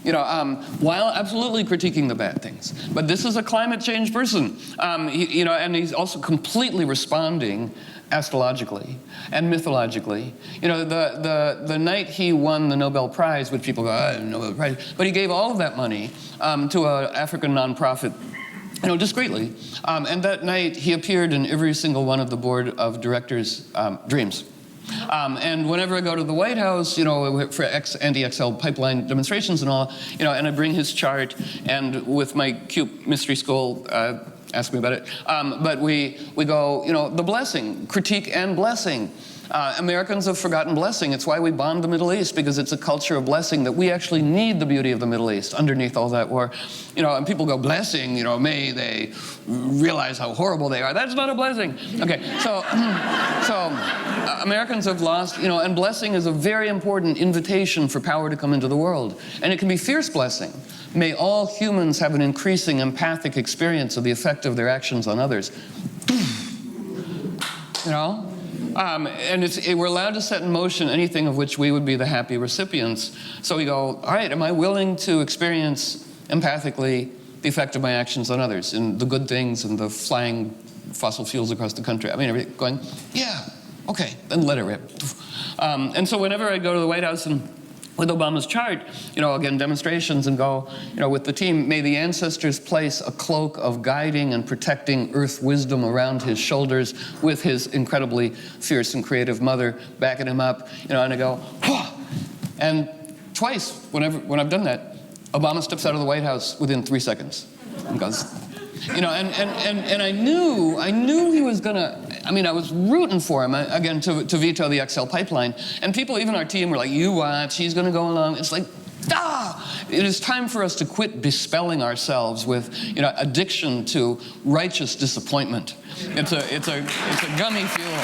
While absolutely critiquing the bad things. But this is a climate change person, and he's also completely responding astrologically and mythologically. The night he won the Nobel Prize, which people go, Nobel Prize, but he gave all of that money to an African nonprofit, discreetly. And that night he appeared in every single one of the board of directors' dreams. And whenever I go to the White House, for anti-XL pipeline demonstrations and all, and I bring his chart, and with my cute mystery school, ask me about it, but we go, the blessing, critique and blessing. Americans have forgotten blessing. It's why we bombed the Middle East, because it's a culture of blessing that we actually need the beauty of the Middle East underneath all that war. And people go, blessing, may they realize how horrible they are. That's not a blessing. Okay, so Americans have lost, and blessing is a very important invitation for power to come into the world. And it can be fierce blessing. May all humans have an increasing empathic experience of the effect of their actions on others. And we're allowed to set in motion anything of which we would be the happy recipients. So we go, all right, am I willing to experience empathically the effect of my actions on others, and the good things and the flying fossil fuels across the country? I mean, everything going, yeah, okay, then let it rip. And so whenever I go to the White House and with Obama's chart, again, demonstrations, and go, with the team, may the ancestors place a cloak of guiding and protecting earth wisdom around his shoulders, with his incredibly fierce and creative mother backing him up, and I go, whoa! And twice, when I've done that, Obama steps out of the White House within 3 seconds and goes, and I knew he was gonna, I was rooting for him, again, to veto the XL pipeline. And people, even our team, were like, you watch, he's gonna go along. It's like, it is time for us to quit bespelling ourselves with, addiction to righteous disappointment. It's a gummy fuel.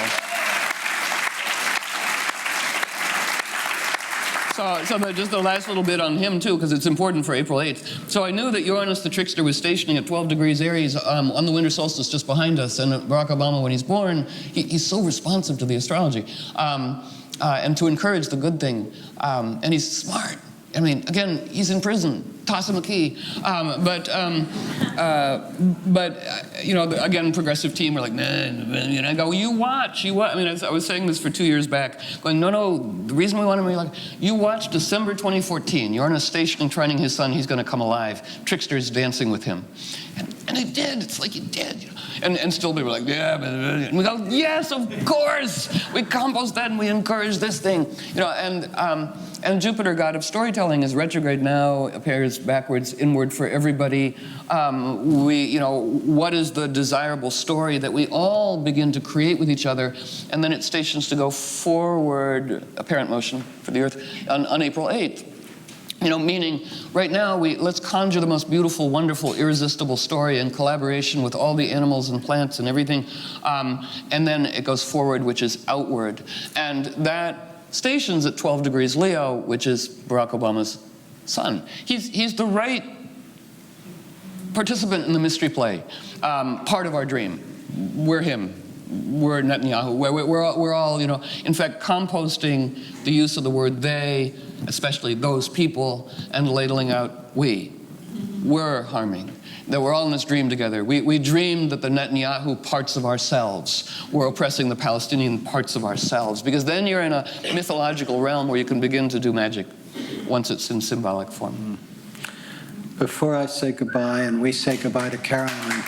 So just the last little bit on him, too, because it's important for April 8th. So I knew that Uranus the Trickster was stationing at 12 degrees Aries on the winter solstice just behind us. And Barack Obama, when he's born, he's so responsive to the astrology. And to encourage the good thing. And he's smart. Again, he's in prison. Toss him a key. Again, progressive team were like, nah, and I go, you watch. I was saying this for 2 years back, going, no, the reason we want him to be like, you watch December 2014, you're on a station trining his son, he's going to come alive. Trickster's dancing with him. And he did. It's like he did. And still people were like, yeah, and we go, yes, of course. We compost that and we encourage this thing. And Jupiter, god of storytelling, is retrograde now, appears backwards, inward for everybody. What is the desirable story that we all begin to create with each other? And then it stations to go forward, apparent motion for the Earth, on April 8th. Meaning, right now, let's conjure the most beautiful, wonderful, irresistible story in collaboration with all the animals and plants and everything. And then it goes forward, which is outward. And that stations at 12 degrees Leo, which is Barack Obama's son. He's the right participant in the mystery play, part of our dream. We're him. word Netanyahu, where we're all, in fact, composting the use of the word they, especially those people, and ladling out we. We're harming. That we're all in this dream together. We dreamed that the Netanyahu parts of ourselves were oppressing the Palestinian parts of ourselves, because then you're in a mythological realm where you can begin to do magic once it's in symbolic form. Before I say goodbye, and we say goodbye to Caroline,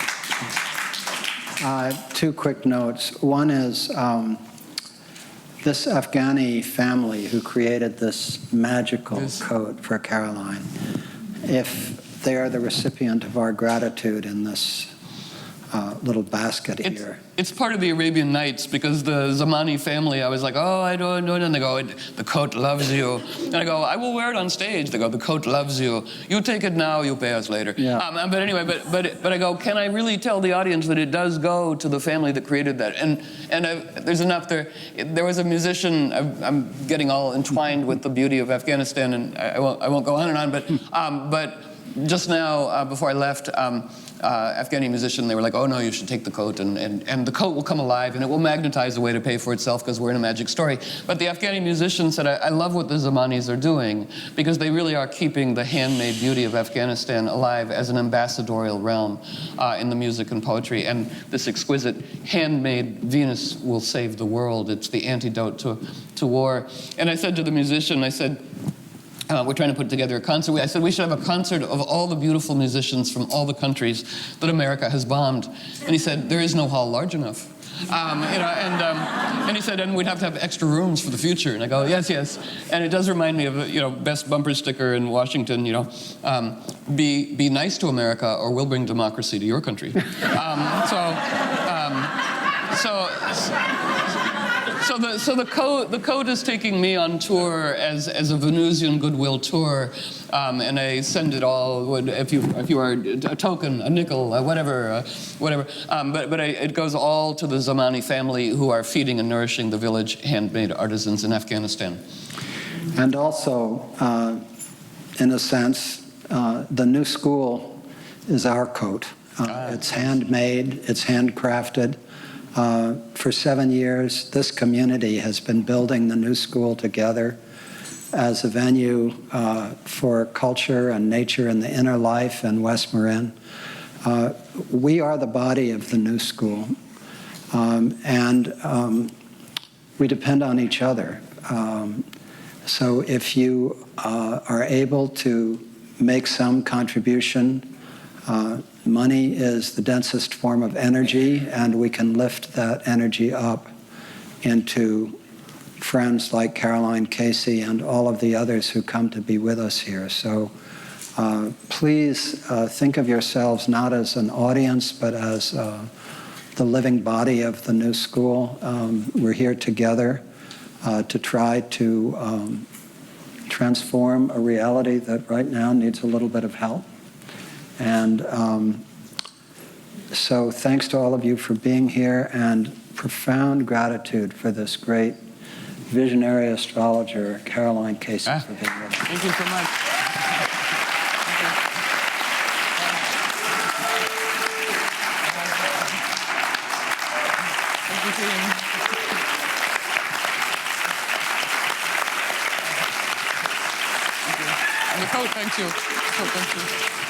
two quick notes. One is this Afghani family who created this magical coat for Caroline, if they are the recipient of our gratitude in this little basket here. It's part of the Arabian Nights, because the Zamani family, I was like, oh, I don't know. And they go, the coat loves you. And I go, I will wear it on stage. They go, the coat loves you. You take it now, you pay us later. Yeah. But anyway, but I go, can I really tell the audience that it does go to the family that created that? And there's enough there. There was a musician, I'm getting all entwined with the beauty of Afghanistan, and I won't go on and on, but just now, before I left, Afghani musician, they were like, oh no, you should take the coat, and the coat will come alive, and it will magnetize a way to pay for itself, because we're in a magic story. But the Afghani musician said, I love what the Zamanis are doing, because they really are keeping the handmade beauty of Afghanistan alive as an ambassadorial realm in the music and poetry. And this exquisite handmade Venus will save the world. It's the antidote to war. And I said to the musician, I said, we're trying to put together a concert. I said we should have a concert of all the beautiful musicians from all the countries that America has bombed. And he said, there is no hall large enough. And he said, and we'd have to have extra rooms for the future. And I go, yes, yes. And it does remind me of, best bumper sticker in Washington, be nice to America or we'll bring democracy to your country. So the code is taking me on tour as a Venusian goodwill tour, and I send it all. If you are a token, a nickel, whatever. But it goes all to the Zamani family who are feeding and nourishing the village handmade artisans in Afghanistan. And also, in a sense, the new school is our coat. It's handmade. It's handcrafted. For 7 years, this community has been building the new school together as a venue for culture and nature and the inner life in West Marin. We are the body of the new school, and we depend on each other. So if you are able to make some contribution, money is the densest form of energy, and we can lift that energy up into friends like Caroline Casey and all of the others who come to be with us here. So please think of yourselves not as an audience, but as the living body of the new school. We're here together to try to transform a reality that right now needs a little bit of help. And so thanks to all of you for being here, and profound gratitude for this great visionary astrologer, Caroline Casey, for being with us. Thank you so much. Thank you, team. And the coat, thank you. The coat, thank you.